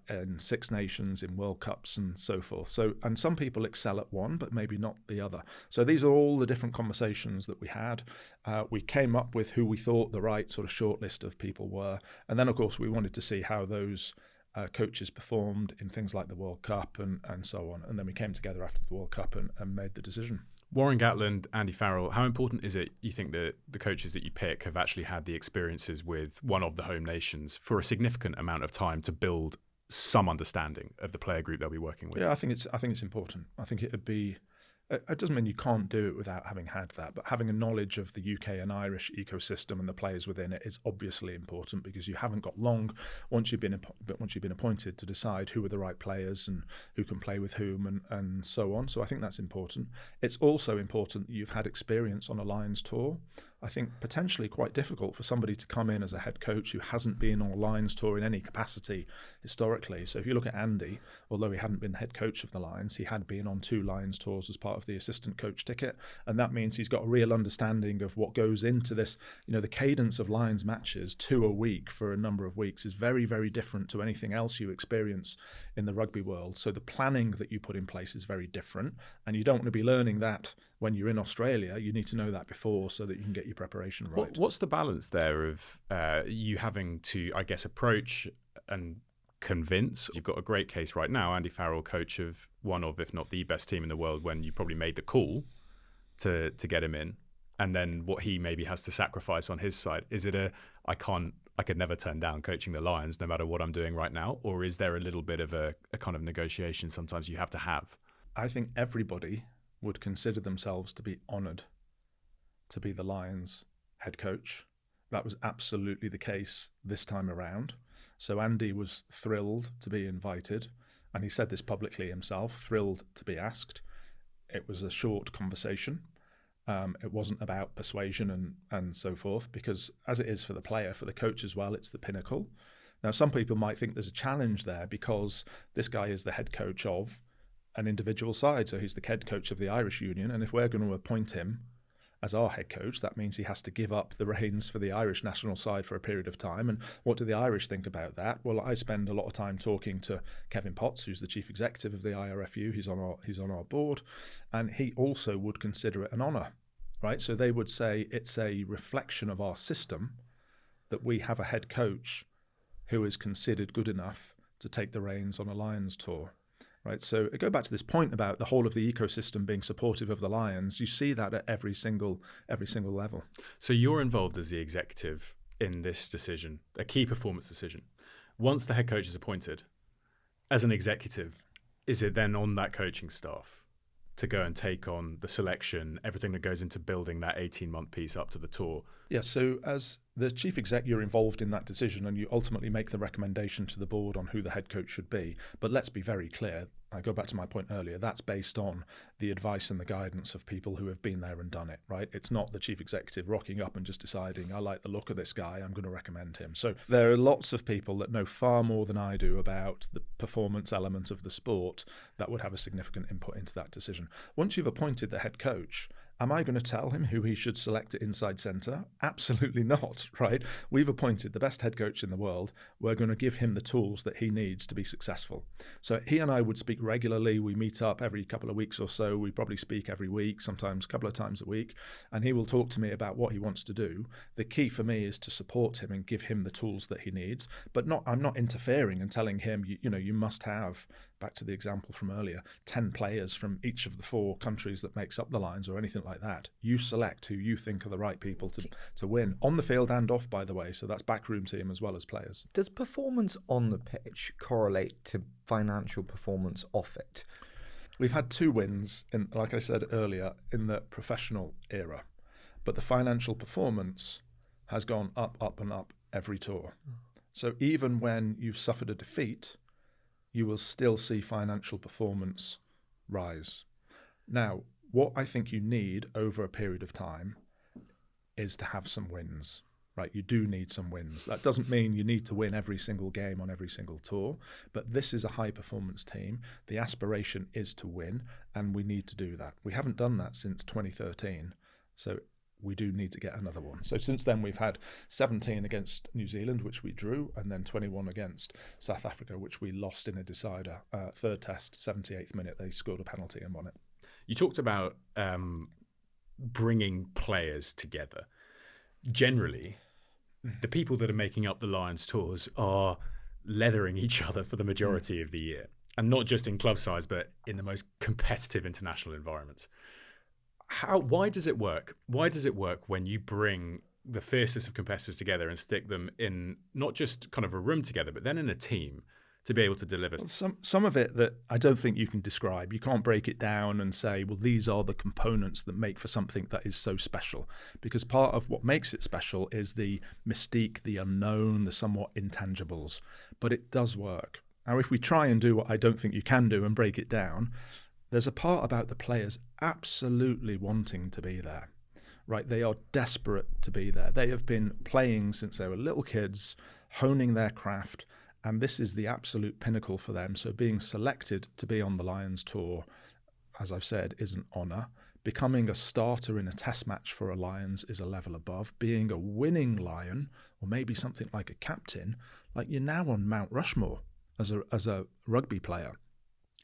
in Six Nations, in World Cups and so forth. And some people excel at one, but maybe not the other. So these are all the different conversations that we had. We came up with who we thought the right sort of short list of people were. And then, of course, we wanted to see how those coaches performed in things like the World Cup and so on. And then we came together after the World Cup and made the decision. Warren Gatland, Andy Farrell, how important is it, you think, that the coaches that you pick have actually had the experiences with one of the home nations for a significant amount of time to build some understanding of the player group they'll be working with? Yeah, I think it's important. I think it would be. It doesn't mean you can't do it without having had that, but having a knowledge of the UK and Irish ecosystem and the players within it is obviously important, because you haven't got long once you've been appointed to decide who are the right players and who can play with whom and so on. So I think that's important. It's also important that you've had experience on a Lions tour. I think potentially quite difficult for somebody to come in as a head coach who hasn't been on a Lions tour in any capacity historically. So if you look at Andy, although he hadn't been head coach of the Lions, he had been on 2 Lions tours as part of the assistant coach ticket. And that means he's got a real understanding of what goes into this. The cadence of Lions matches, 2 a week for a number of weeks, is very, very different to anything else you experience in the rugby world. So the planning that you put in place is very different. And you don't want to be learning that when you're in Australia. You need to know that before so that you can get your preparation right. What's the balance there of you having to, I guess, approach and convince? You've got a great case right now, Andy Farrell, coach of one of, if not the best team in the world, when you probably made the call to get him in, and then what he maybe has to sacrifice on his side. Is it I could never turn down coaching the Lions no matter what I'm doing right now? Or is there a little bit of a kind of negotiation sometimes you have to have? I think everybody would consider themselves to be honoured to be the Lions head coach. That was absolutely the case this time around. So Andy was thrilled to be invited, and he said this publicly himself, thrilled to be asked. It was a short conversation. It wasn't about persuasion and so forth, because as it is for the player, for the coach as well, it's the pinnacle. Now, some people might think there's a challenge there because this guy is the head coach of an individual side. So he's the head coach of the Irish Union. And if we're going to appoint him as our head coach, that means he has to give up the reins for the Irish national side for a period of time. And what do the Irish think about that? Well, I spend a lot of time talking to Kevin Potts, who's the chief executive of the IRFU. He's on our board, and he also would consider it an honour, right? So they would say it's a reflection of our system that we have a head coach who is considered good enough to take the reins on a Lions tour. Right, so I go back to this point about the whole of the ecosystem being supportive of the Lions. You see that at every single level. So you're involved as the executive in this decision, a key performance decision. Once the head coach is appointed, as an executive, is it then on that coaching staff to go and take on the selection, everything that goes into building that 18-month piece up to the tour? Yeah, so as the chief exec, you're involved in that decision and you ultimately make the recommendation to the board on who the head coach should be. But let's be very clear. I go back to my point earlier. That's based on the advice and the guidance of people who have been there and done it, right? It's not the chief executive rocking up and just deciding, I like the look of this guy, I'm going to recommend him. So there are lots of people that know far more than I do about the performance element of the sport that would have a significant input into that decision. Once you've appointed the head coach, am I going to tell him who he should select at inside centre? Absolutely not, right? We've appointed the best head coach in the world. We're going to give him the tools that he needs to be successful. So he and I would speak regularly. We meet up every couple of weeks or so. We probably speak every week, sometimes a couple of times a week. And he will talk to me about what he wants to do. The key for me is to support him and give him the tools that he needs. But I'm not interfering and telling him, you must have, back to the example from earlier, 10 players from each of the 4 countries that makes up the Lions or anything like that. You select who you think are the right people to win, on the field and off, by the way. So that's backroom team as well as players. Does performance on the pitch correlate to financial performance off it? We've had 2 wins, like I said earlier, in the professional era. But the financial performance has gone up, up and up every tour. So even when you've suffered a defeat, you will still see financial performance rise. Now, what I think you need over a period of time is to have some wins, right? You do need some wins. That doesn't mean you need to win every single game on every single tour, but this is a high-performance team. The aspiration is to win, and we need to do that. We haven't done that since 2013, so we do need to get another one. So since then, we've had 17 against New Zealand, which we drew, and then 21 against South Africa, which we lost in a decider. Third test, 78th minute, they scored a penalty and won it. You talked about bringing players together. Generally, the people that are making up the Lions tours are leathering each other for the majority of the year. And not just in club size, but in the most competitive international environments. Why does it work? Why does it work when you bring the fiercest of competitors together and stick them in not just kind of a room together, but then in a team to be able to deliver? Well, some of it that I don't think you can describe. You can't break it down and say, well, these are the components that make for something that is so special. Because part of what makes it special is the mystique, the unknown, the somewhat intangibles. But it does work. Now, if we try and do what I don't think you can do and break it down, there's a part about the players absolutely wanting to be there, right? They are desperate to be there. They have been playing since they were little kids, honing their craft, and this is the absolute pinnacle for them. So being selected to be on the Lions tour, as I've said, is an honour. Becoming a starter in a test match for a Lions is a level above. Being a winning Lion, or maybe something like a captain, like you're now on Mount Rushmore as a rugby player.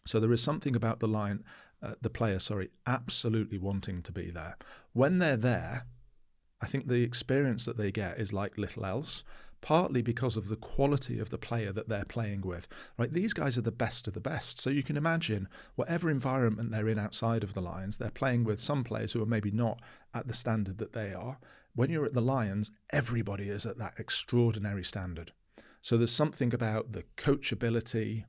So there is something about the player, absolutely wanting to be there. When they're there, I think the experience that they get is like little else, partly because of the quality of the player that they're playing with. Right? These guys are the best of the best. So you can imagine whatever environment they're in outside of the Lions, they're playing with some players who are maybe not at the standard that they are. When you're at the Lions, everybody is at that extraordinary standard. So there's something about the coachability,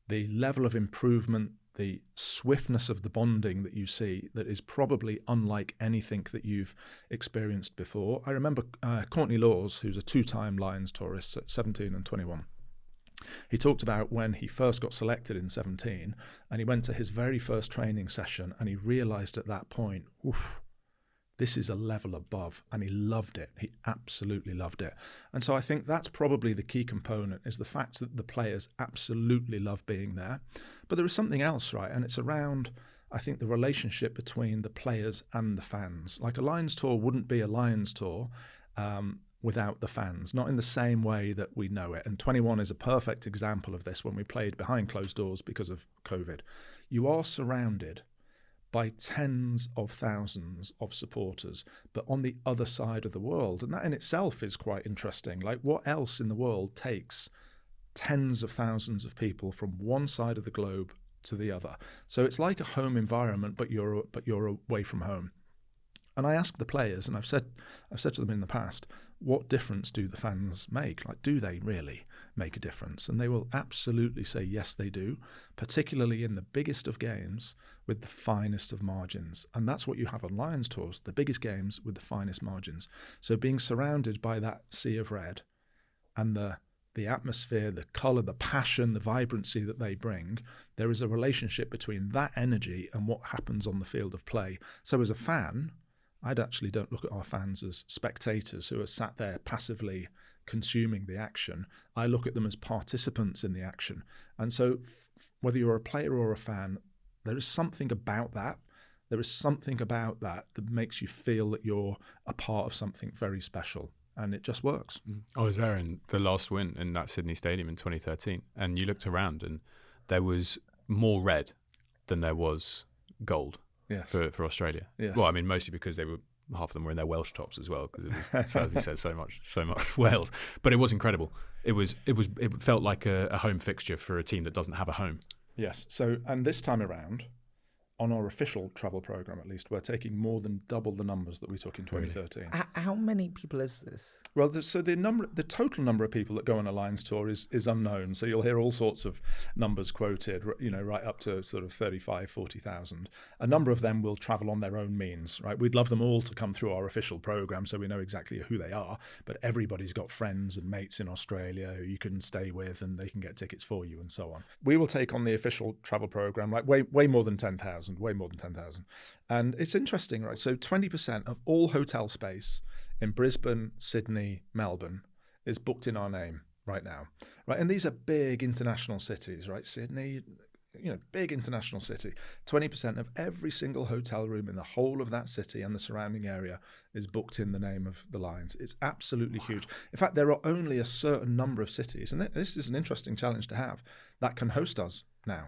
the level of improvement, the swiftness of the bonding that you see that is probably unlike anything that you've experienced before. I remember Courtney Laws, who's a 2-time Lions tourist at 17 and 21. He talked about when he first got selected in 17 and he went to his very first training session and he realised at that point, this is a level above, and he loved it. He absolutely loved it. And so I think that's probably the key component, is the fact that the players absolutely love being there. But there is something else, right? And it's around, I think, the relationship between the players and the fans. Like a Lions tour wouldn't be a Lions tour without the fans, not in the same way that we know it. And 21 is a perfect example of this when we played behind closed doors because of COVID. You are surrounded by tens of thousands of supporters, but on the other side of the world. And that in itself is quite interesting. Like, what else in the world takes tens of thousands of people from one side of the globe to the other? So it's like a home environment, but you're away from home. And I ask the players, and I've said to them in the past, what difference do the fans make? Like, do they really make a difference? And they will absolutely say, yes, they do, particularly in the biggest of games with the finest of margins. And that's what you have on Lions tours, the biggest games with the finest margins. So being surrounded by that sea of red and the atmosphere, the colour, the passion, the vibrancy that they bring, there is a relationship between that energy and what happens on the field of play. So as a fan, I'd actually don't look at our fans as spectators who are sat there passively consuming the action. I look at them as participants in the action. And so whether you're a player or a fan, there is something about that. There is something about that that makes you feel that you're a part of something very special. And it just works. I was there in the last win in that Sydney Stadium in 2013, and you looked around and there was more red than there was gold. Yes. For Australia. Yes. Well, I mean, mostly because half of them were in their Welsh tops as well, because it was, sadly said, so much Wales. But it was incredible. It felt like a home fixture for a team that doesn't have a home. Yes. So, and this time around, on our official travel program, at least, we're taking more than double the numbers that we took in 2013. Really? How many people is this? Well, the total number of people that go on a Lions tour is unknown. So you'll hear all sorts of numbers quoted, right up to sort of 35, 40,000. A number of them will travel on their own means, right? We'd love them all to come through our official program so we know exactly who they are. But everybody's got friends and mates in Australia who you can stay with and they can get tickets for you and so on. We will take on the official travel program, like way more than 10,000. Way more than 10,000. And it's interesting, right? So 20% of all hotel space in Brisbane, Sydney, Melbourne is booked in our name right now, right? And these are big international cities, right? Sydney, big international city. 20% of every single hotel room in the whole of that city and the surrounding area is booked in the name of the Lions. It's absolutely huge. In fact, there are only a certain number of cities, and this is an interesting challenge to have, that can host us now.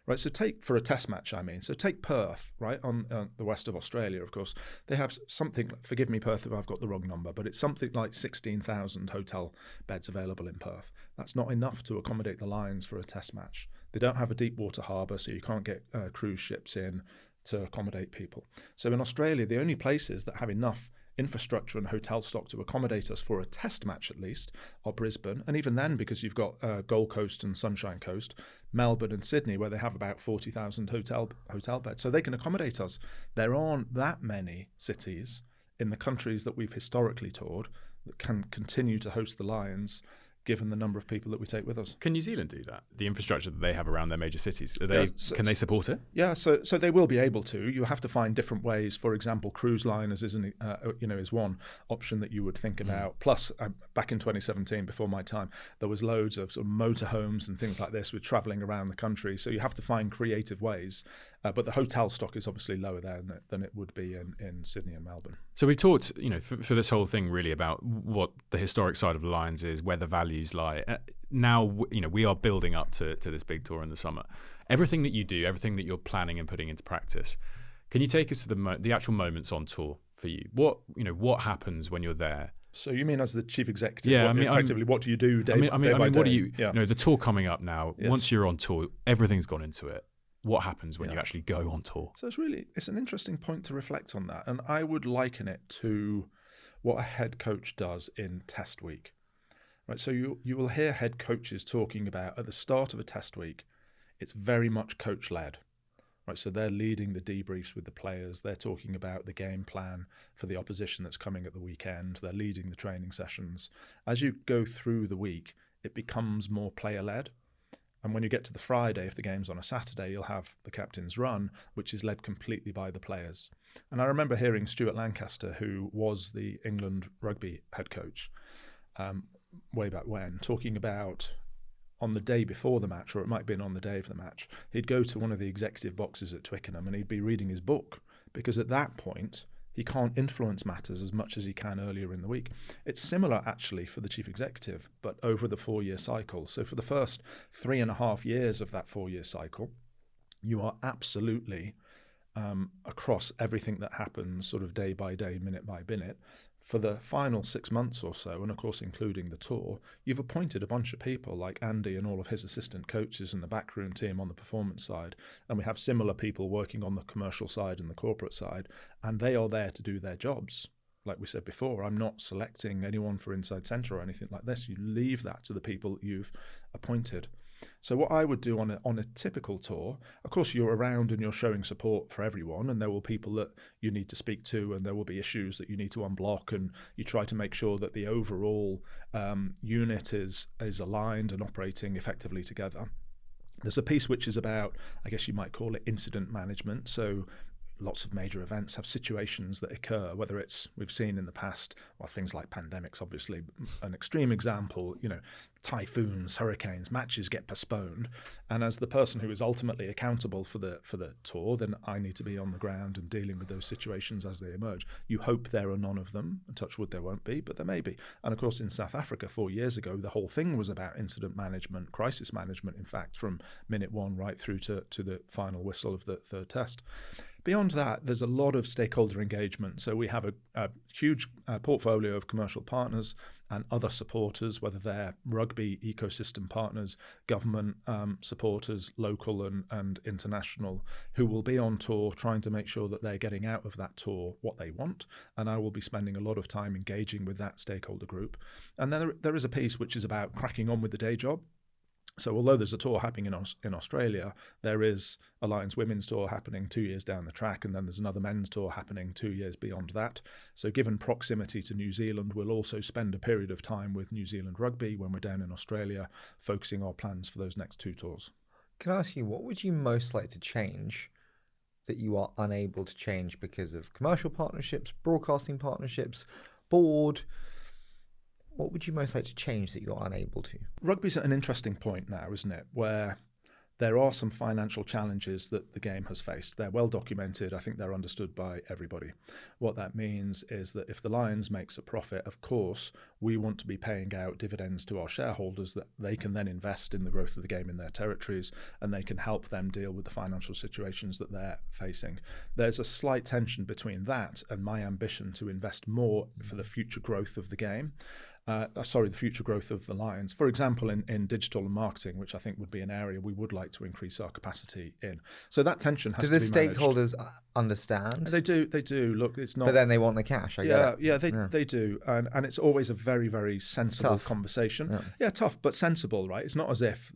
Right, so take for a test match, take Perth, right, on the west of Australia, of course. They have something, forgive me, Perth, if I've got the wrong number, but it's something like 16,000 hotel beds available in Perth. That's not enough to accommodate the Lions for a test match. They don't have a deep water harbour, so you can't get cruise ships in to accommodate people. So in Australia, the only places that have enough infrastructure and hotel stock to accommodate us for a test match at least are Brisbane, and even then, because you've got Gold Coast and Sunshine Coast, Melbourne and Sydney, where they have about 40,000 hotel beds, so they can accommodate us. There aren't that many cities in the countries that we've historically toured that can continue to host the Lions, given the number of people that we take with us. Can New Zealand do that? The infrastructure that they have around their major cities, can they support it? Yeah, so they will be able to. You have to find different ways. For example, cruise liners is one option that you would think about. Plus, back in 2017, before my time, there was loads of sort of motorhomes and things like this with travelling around the country. So you have to find creative ways. But the hotel stock is obviously lower there than it would be in Sydney and Melbourne. So we talked, for this whole thing really about what the historic side of the Lions is, where the values lie. Now, we are building up to this big tour in the summer. Everything that you do, everything that you're planning and putting into practice, can you take us to the actual moments on tour for you? What happens when you're there? So you mean as the chief executive? Yeah, effectively, what do you do day by day? What do you? Yeah. The tour coming up now. Yes. Once you're on tour, everything's gone into it. What happens when you actually go on tour? So it's an interesting point to reflect on that, and I would liken it to what a head coach does in test week. Right, so you will hear head coaches talking about at the start of a test week, it's very much coach-led. Right, so they're leading the debriefs with the players. They're talking about the game plan for the opposition that's coming at the weekend. They're leading the training sessions. As you go through the week, it becomes more player-led. And when you get to the Friday, if the game's on a Saturday, you'll have the captain's run, which is led completely by the players. And I remember hearing Stuart Lancaster, who was the England rugby head coach, way back when, talking about on the day before the match, or it might have been on the day of the match, he'd go to one of the executive boxes at Twickenham and he'd be reading his book, because at that point he can't influence matters as much as he can earlier in the week. It's similar actually for the chief executive, but over the 4-year cycle. So for the first 3.5 years of that 4-year cycle, you are absolutely across everything that happens sort of day by day, minute by minute. For the final 6 months or so, and of course including the tour, you've appointed a bunch of people like Andy and all of his assistant coaches and the backroom team on the performance side, and we have similar people working on the commercial side and the corporate side, and they are there to do their jobs. Like we said before, I'm not selecting anyone for inside centre or anything like this. You leave that to the people that you've appointed. So what I would do on a typical tour, of course you're around and you're showing support for everyone, and there will be people that you need to speak to, and there will be issues that you need to unblock, and you try to make sure that the overall unit is aligned and operating effectively together. There's a piece which is about, I guess you might call it incident management. So lots of major events have situations that occur, whether it's, we've seen in the past, well, things like pandemics, obviously, an extreme example, typhoons, hurricanes, matches get postponed. And as the person who is ultimately accountable for the tour, then I need to be on the ground and dealing with those situations as they emerge. You hope there are none of them, and touch wood there won't be, but there may be. And of course, in South Africa 4 years ago, the whole thing was about incident management, crisis management, in fact, from minute one right through to the final whistle of the third test. Beyond that, there's a lot of stakeholder engagement. So we have a huge portfolio of commercial partners and other supporters, whether they're rugby ecosystem partners, government supporters, local and international, who will be on tour trying to make sure that they're getting out of that tour what they want. And I will be spending a lot of time engaging with that stakeholder group. And then there is a piece which is about cracking on with the day job. So although there's a tour happening in Australia, there is a Lions Women's Tour happening 2 years down the track, and then there's another men's tour happening 2 years beyond that. So given proximity to New Zealand, we'll also spend a period of time with New Zealand Rugby when we're down in Australia, focusing our plans for those next 2 tours. Can I ask you, what would you most like to change that you are unable to change because of commercial partnerships, broadcasting partnerships, board? What would you most like to change that you're unable to? Rugby's at an interesting point now, isn't it, where there are some financial challenges that the game has faced. They're well documented. I think they're understood by everybody. What that means is that if the Lions makes a profit, of course, we want to be paying out dividends to our shareholders that they can then invest in the growth of the game in their territories, and they can help them deal with the financial situations that they're facing. There's a slight tension between that and my ambition to invest more for the future growth of the game. The future growth of the Lions, for example, in digital and marketing, which I think would be an area we would like to increase our capacity in. So that tension has to be managed. Do the stakeholders understand? They do. Look, it's not. But then they want the cash. I get it. They do, and it's always a very, very sensible conversation. Yeah, tough, but sensible, right? It's not as if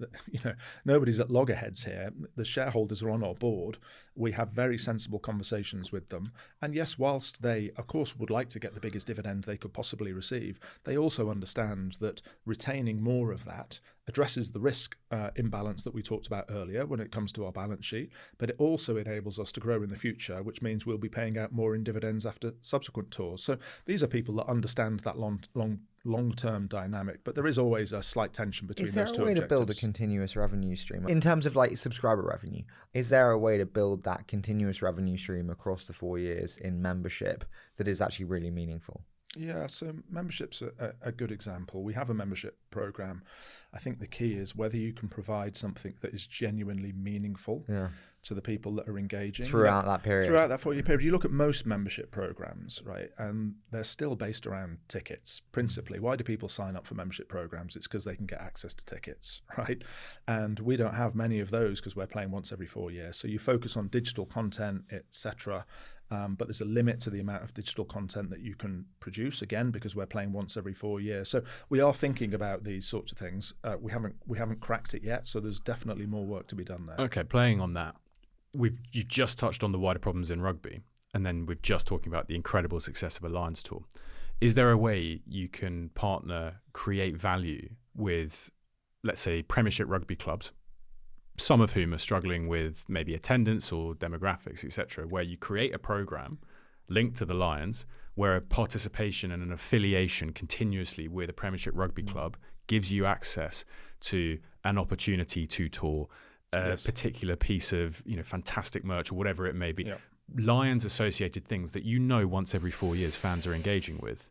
nobody's at loggerheads here. The shareholders are on our board. We have very sensible conversations with them, and yes, whilst they, of course, would like to get the biggest dividend they could possibly receive, they also understand that retaining more of that addresses the risk imbalance that we talked about earlier when it comes to our balance sheet, but it also enables us to grow in the future, which means we'll be paying out more in dividends after subsequent tours. So these are people that understand that long-term dynamic, but there is always a slight tension between those two objectives. Is there a way to build a continuous revenue stream? In terms of like subscriber revenue, is there a way to build that continuous revenue stream across the 4 years in membership that is actually really meaningful? Yeah, so membership's a good example. We have a membership program. I think the key is whether you can provide something that is genuinely meaningful to the people that are engaging. Throughout that period. Throughout that 4-year period. You look at most membership programs, right, and they're still based around tickets, principally. Why do people sign up for membership programs? It's because they can get access to tickets, right? And we don't have many of those because we're playing once every 4 years. So you focus on digital content, etc., but there's a limit to the amount of digital content that you can produce, again, because we're playing once every 4 years. So we are thinking about these sorts of things. We haven't cracked it yet, so there's definitely more work to be done there. Okay, playing on that, you just touched on the wider problems in rugby, and then we're just talking about the incredible success of a Lions tour. Is there a way you can create value with, let's say, Premiership rugby clubs, some of whom are struggling with maybe attendance or demographics, etc., where you create a program linked to the Lions where a participation and an affiliation continuously with a Premiership rugby club gives you access to an opportunity to tour, a particular piece of fantastic merch or whatever it may be. Yeah. Lions associated things that once every 4 years fans are engaging with.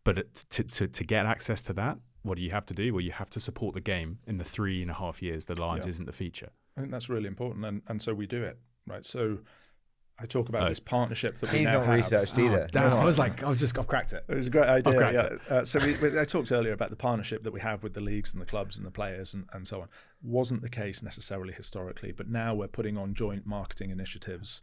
But to get access to that, what do you have to do? Well, you have to support the game in the 3.5 years the Lions isn't the feature. I think that's really important, and so we do it, right? So I talk about this partnership that we He's now not have. researched either. Damn, I've cracked it. It was a great idea. cracked Yeah. So I talked earlier about the partnership that we have with the leagues and the clubs and the players and so on. Wasn't the case necessarily historically, but now we're putting on joint marketing initiatives.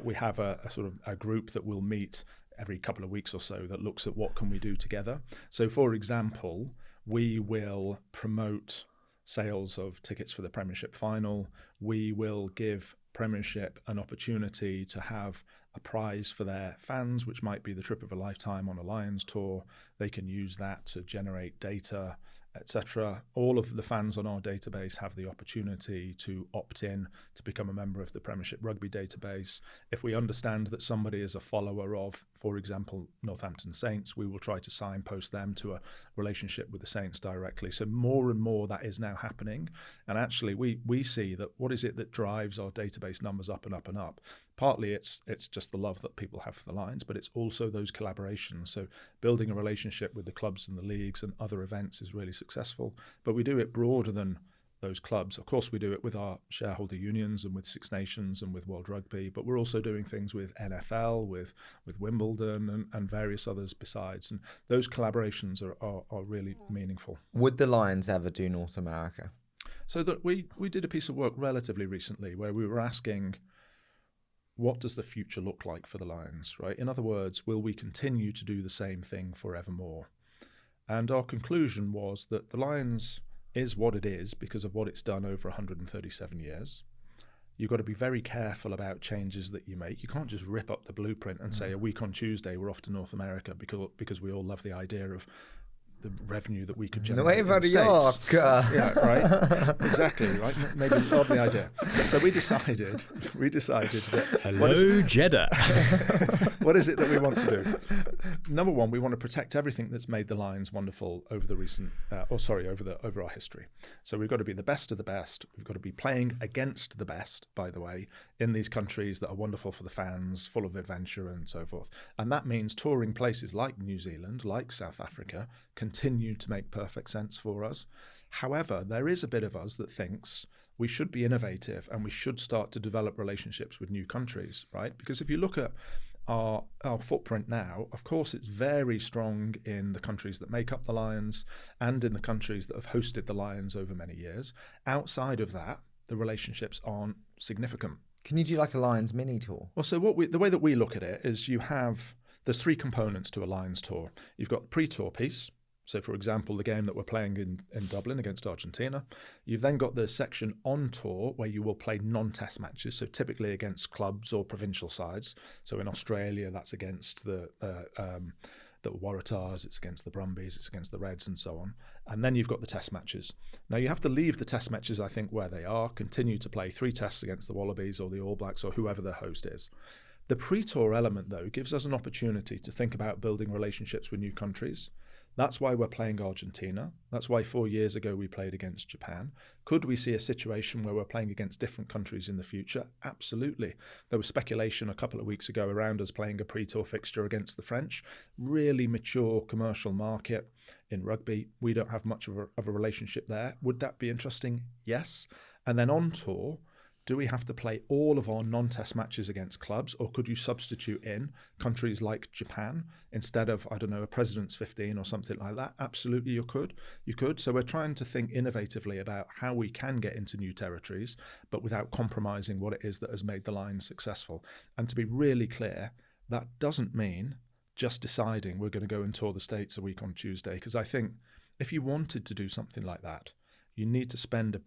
We have a sort of a group that will meet every couple of weeks or so that looks at what can we do together. So, for example, we will promote sales of tickets for the Premiership final. We will give Premiership an opportunity to have a prize for their fans, which might be the trip of a lifetime on a Lions tour. They can use that to generate data, etc. All of the fans on our database have the opportunity to opt in to become a member of the Premiership Rugby database. If we understand that somebody is a follower of, for example, Northampton Saints, we will try to signpost them to a relationship with the Saints directly. So more and more that is now happening. And actually we see that what is it that drives our database numbers up and up and up? Partly it's just the love that people have for the Lions, but it's also those collaborations. So building a relationship with the clubs and the leagues and other events is really successful. But we do it broader than those clubs. Of course, we do it with our shareholder unions and with Six Nations and with World Rugby, but we're also doing things with NFL, with Wimbledon and various others besides. And those collaborations are really meaningful. Would the Lions ever do North America? So that we did a piece of work relatively recently where we were asking, what does the future look like for the Lions, right? In other words, will we continue to do the same thing forevermore? And our conclusion was that the Lions is what it is because of what it's done over 137 years. You've got to be very careful about changes that you make. You can't just rip up the blueprint and say a week on Tuesday we're off to North America because we all love the idea of the revenue that we could generate in the States. Yeah, right. Exactly, right. Maybe not the idea. So we decided that Hello, Jeddah. what is it that we want to do? Number one, we want to protect everything that's made the Lions wonderful over the recent, over our history. So we've got to be the best of the best. We've got to be playing against the best, by the way, in these countries that are wonderful for the fans, full of adventure and so forth. And that means touring places like New Zealand, like South Africa, continue to make perfect sense for us. However, there is a bit of us that thinks we should be innovative and we should start to develop relationships with new countries, right? Because if you look at our footprint now, of course, it's very strong in the countries that make up the Lions and in the countries that have hosted the Lions over many years. Outside of that, the relationships aren't significant. Can you do like a Lions mini tour? Well, so the way that we look at it is there's three components to a Lions tour. You've got the pre-tour piece. So, for example, the game that we're playing in Dublin against Argentina. You've then got the section on tour where you will play non-test matches, so typically against clubs or provincial sides. So in Australia, that's against the Waratahs, it's against the Brumbies, it's against the Reds and so on. And then you've got the test matches. Now, you have to leave the test matches, I think, where they are, continue to play 3 tests against the Wallabies or the All Blacks or whoever the host is. The pre-tour element, though, gives us an opportunity to think about building relationships with new countries. That's why we're playing Argentina. That's why 4 years ago we played against Japan. Could we see a situation where we're playing against different countries in the future? Absolutely. There was speculation a couple of weeks ago around us playing a pre-tour fixture against the French. Really mature commercial market in rugby. We don't have much of a relationship there. Would that be interesting? Yes. And then on tour, do we have to play all of our non-test matches against clubs, or could you substitute in countries like Japan instead of, I don't know, a President's 15 or something like that? Absolutely, you could. So we're trying to think innovatively about how we can get into new territories, but without compromising what it is that has made the Lions successful. And to be really clear, that doesn't mean just deciding we're going to go and tour the States a week on Tuesday, because I think if you wanted to do something like that, you need to spend a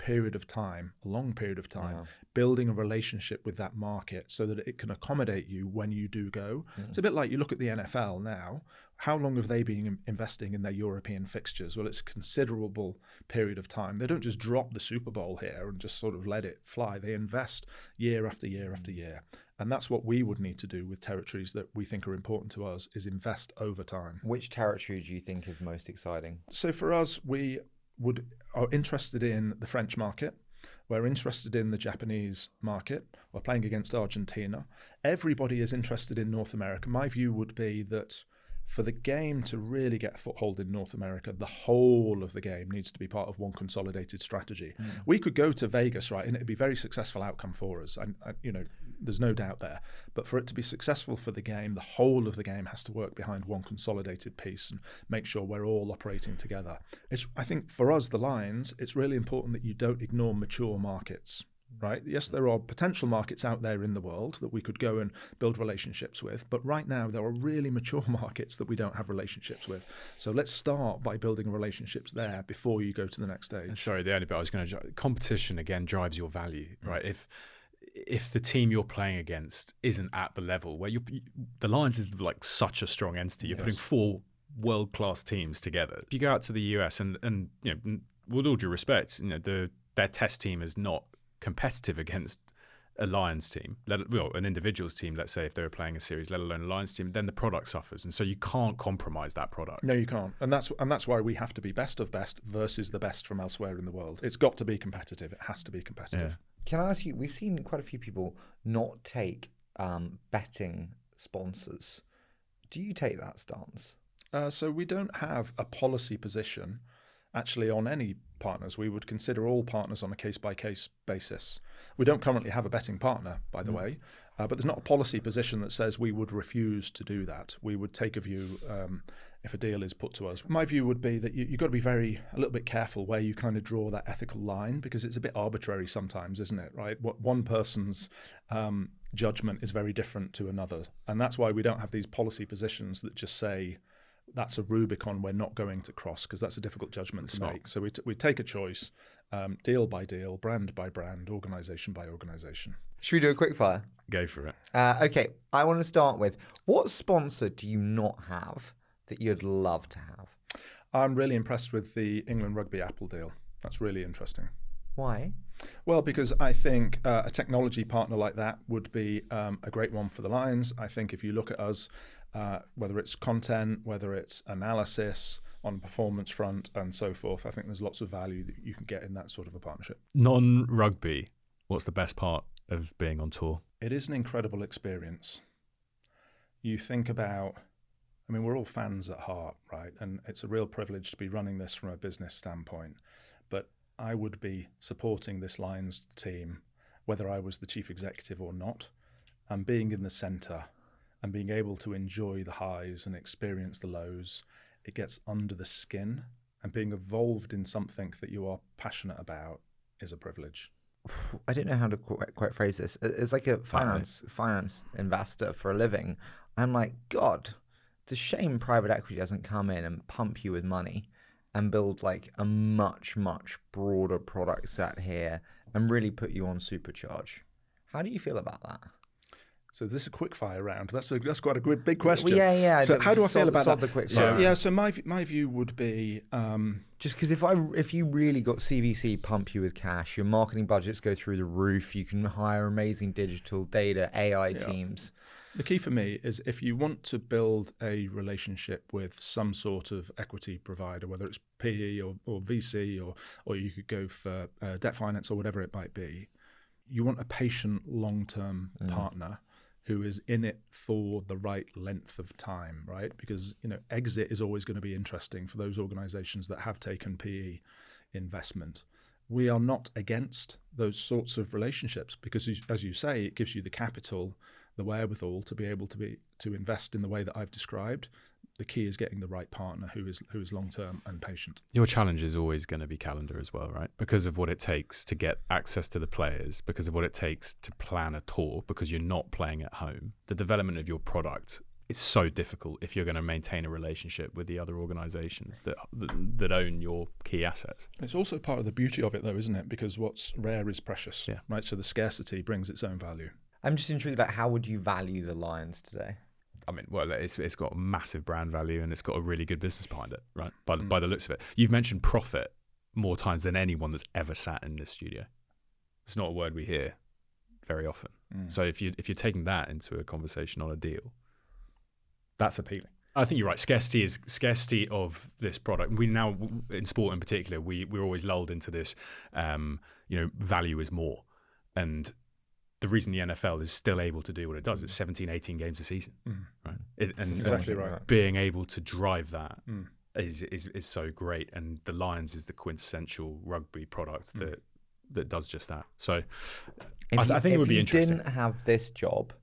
long period of time, building a relationship with that market so that it can accommodate you when you do go. It's a bit like you look at the NFL now. How long have they been investing in their European fixtures? Well, it's a considerable period of time. They don't just drop the Super Bowl here and just sort of let it fly. They invest year after year after year. And that's what we would need to do with territories that we think are important to us, is invest over time. Which territory do you think is most exciting? So for us, we are interested in the French market. We're interested in the Japanese market. We're playing against Argentina. Everybody is interested in North America. My view would be that for the game to really get a foothold in North America, the whole of the game needs to be part of one consolidated strategy. We could go to Vegas, right, and it'd be a very successful outcome for us. And There's no doubt there. But for it to be successful for the game, the whole of the game has to work behind one consolidated piece and make sure we're all operating together. I think for us, the Lions, it's really important that you don't ignore mature markets. Right? Yes, there are potential markets out there in the world that we could go and build relationships with, but right now there are really mature markets that we don't have relationships with. So let's start by building relationships there before you go to the next stage. Sorry, the only bit I was going to... Competition, again, drives your value, right? If the team you're playing against isn't at the level where the Lions is like such a strong entity, you're putting 4 world-class teams together. If you go out to the US and you know, with all due respect, you know, their test team is not competitive against a Lions team, an individual's team, let's say, if they were playing a series, let alone a Lions team, then the product suffers. And so you can't compromise that product. No, you can't. And that's why we have to be best of best versus the best from elsewhere in the world. It's got to be competitive. It has to be competitive. Yeah. Can I ask you, we've seen quite a few people not take betting sponsors. Do you take that stance? So we don't have a policy position actually on any partners. We would consider all partners on a case-by-case basis. We don't currently have a betting partner, by the way, but there's not a policy position that says we would refuse to do that. We would take a view if a deal is put to us. My view would be that you've got to be a little bit careful where you kind of draw that ethical line, because it's a bit arbitrary sometimes, isn't it, right? What one person's judgment is very different to another. And that's why we don't have these policy positions that just say, that's a Rubicon we're not going to cross, because that's a difficult judgment to make. So we take a choice, deal by deal, brand by brand, organisation by organisation. Should we do a quick fire? Go for it. Okay, I want to start with, what sponsor do you not have that you'd love to have? I'm really impressed with the England Rugby Apple deal. That's really interesting. Why? Well, because I think a technology partner like that would be a great one for the Lions. I think if you look at us, whether it's content, whether it's analysis on performance front and so forth, I think there's lots of value that you can get in that sort of a partnership. Non-rugby, what's the best part of being on tour? It is an incredible experience. You think about, I mean, we're all fans at heart, right? And it's a real privilege to be running this from a business standpoint. But I would be supporting this Lions team, whether I was the chief executive or not, and being in the centre and being able to enjoy the highs and experience the lows. It gets under the skin, and being involved in something that you are passionate about is a privilege. I don't know how to quite phrase this. As like a finance investor for a living, I'm like, God, it's a shame private equity doesn't come in and pump you with money and build like a much, much broader product set here and really put you on supercharge. How do you feel about that? So this is a quick fire round. That's quite a big question. Well, yeah. So how do I feel about that? The quick fire. So my view would be just because if you really got CVC pump you with cash, your marketing budgets go through the roof. You can hire amazing digital data AI teams. The key for me is if you want to build a relationship with some sort of equity provider, whether it's PE or VC or you could go for debt finance or whatever it might be, you want a patient long-term partner who is in it for the right length of time, right? Because, exit is always going to be interesting for those organizations that have taken PE investment. We are not against those sorts of relationships because, as you say, it gives you the capital, the wherewithal to be able to invest in the way that I've described. The key is getting the right partner who is long-term and patient. Your challenge is always going to be calendar as well, right? Because of what it takes to get access to the players, because of what it takes to plan a tour, because you're not playing at home. The development of your product is so difficult if you're going to maintain a relationship with the other organizations that own your key assets. It's also part of the beauty of it, though, isn't it? Because what's rare is precious, right? So the scarcity brings its own value. I'm just intrigued about how would you value the Lions today? I mean, well, it's got massive brand value and it's got a really good business behind it, right? By the looks of it. You've mentioned profit more times than anyone that's ever sat in this studio. It's not a word we hear very often. So if you're taking that into a conversation on a deal, that's appealing. I think you're right. Scarcity of this product. We now, in sport in particular, we're always lulled into this, value is more. And the reason the NFL is still able to do what it does is 17, 18 games a season, right? Exactly right. Being able to drive that is so great. And the Lions is the quintessential rugby product that does just that. So If I think it would be interesting. If you didn't have this job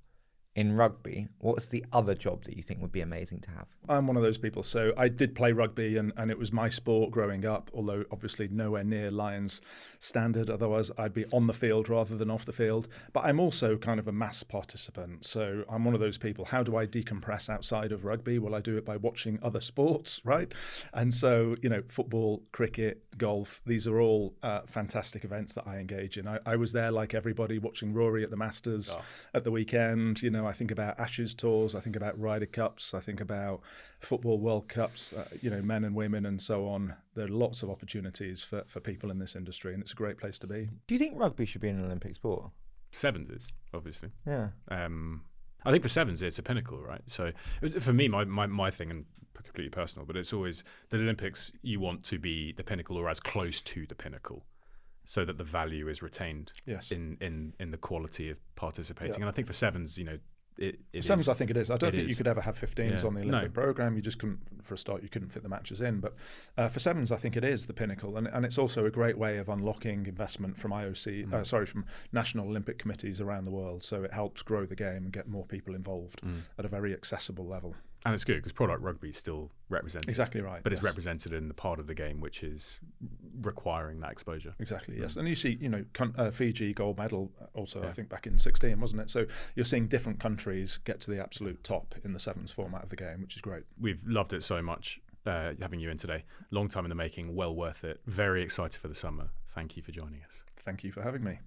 in rugby, what's the other job that you think would be amazing to have? I'm one of those people. So I did play rugby and it was my sport growing up, although obviously nowhere near Lions standard. Otherwise, I'd be on the field rather than off the field. But I'm also kind of a mass participant. So I'm one of those people. How do I decompress outside of rugby? Well, I do it by watching other sports, right? And so, football, cricket, golf, these are all fantastic events that I engage in. I was there like everybody watching Rory at the Masters at the weekend. I think about Ashes tours, I think about Ryder Cups, I think about football World Cups, men and women and so on. There are lots of opportunities for people in this industry, and it's a great place to be. Do you think rugby should be an Olympic sport? Sevens is, obviously. Yeah. I think for sevens, it's a pinnacle, right? So for me, my thing, and completely personal, but it's always the Olympics, you want to be the pinnacle or as close to the pinnacle, so that the value is retained in the quality of participating. And I think for sevens, sevens, I think it is. I don't think you could ever have 15s on the Olympic program. You just couldn't, for a start, you couldn't fit the matches in. But for sevens, I think it is the pinnacle, and it's also a great way of unlocking investment from from national Olympic committees around the world. So it helps grow the game and get more people involved at a very accessible level. And it's good because product rugby is still represented. Exactly right. But it's represented in the part of the game which is requiring that exposure. Exactly, yes. And you see, Fiji gold medal also, I think back in 2016, wasn't it? So you're seeing different countries get to the absolute top in the sevens format of the game, which is great. We've loved it so much having you in today. Long time in the making, well worth it. Very excited for the summer. Thank you for joining us. Thank you for having me.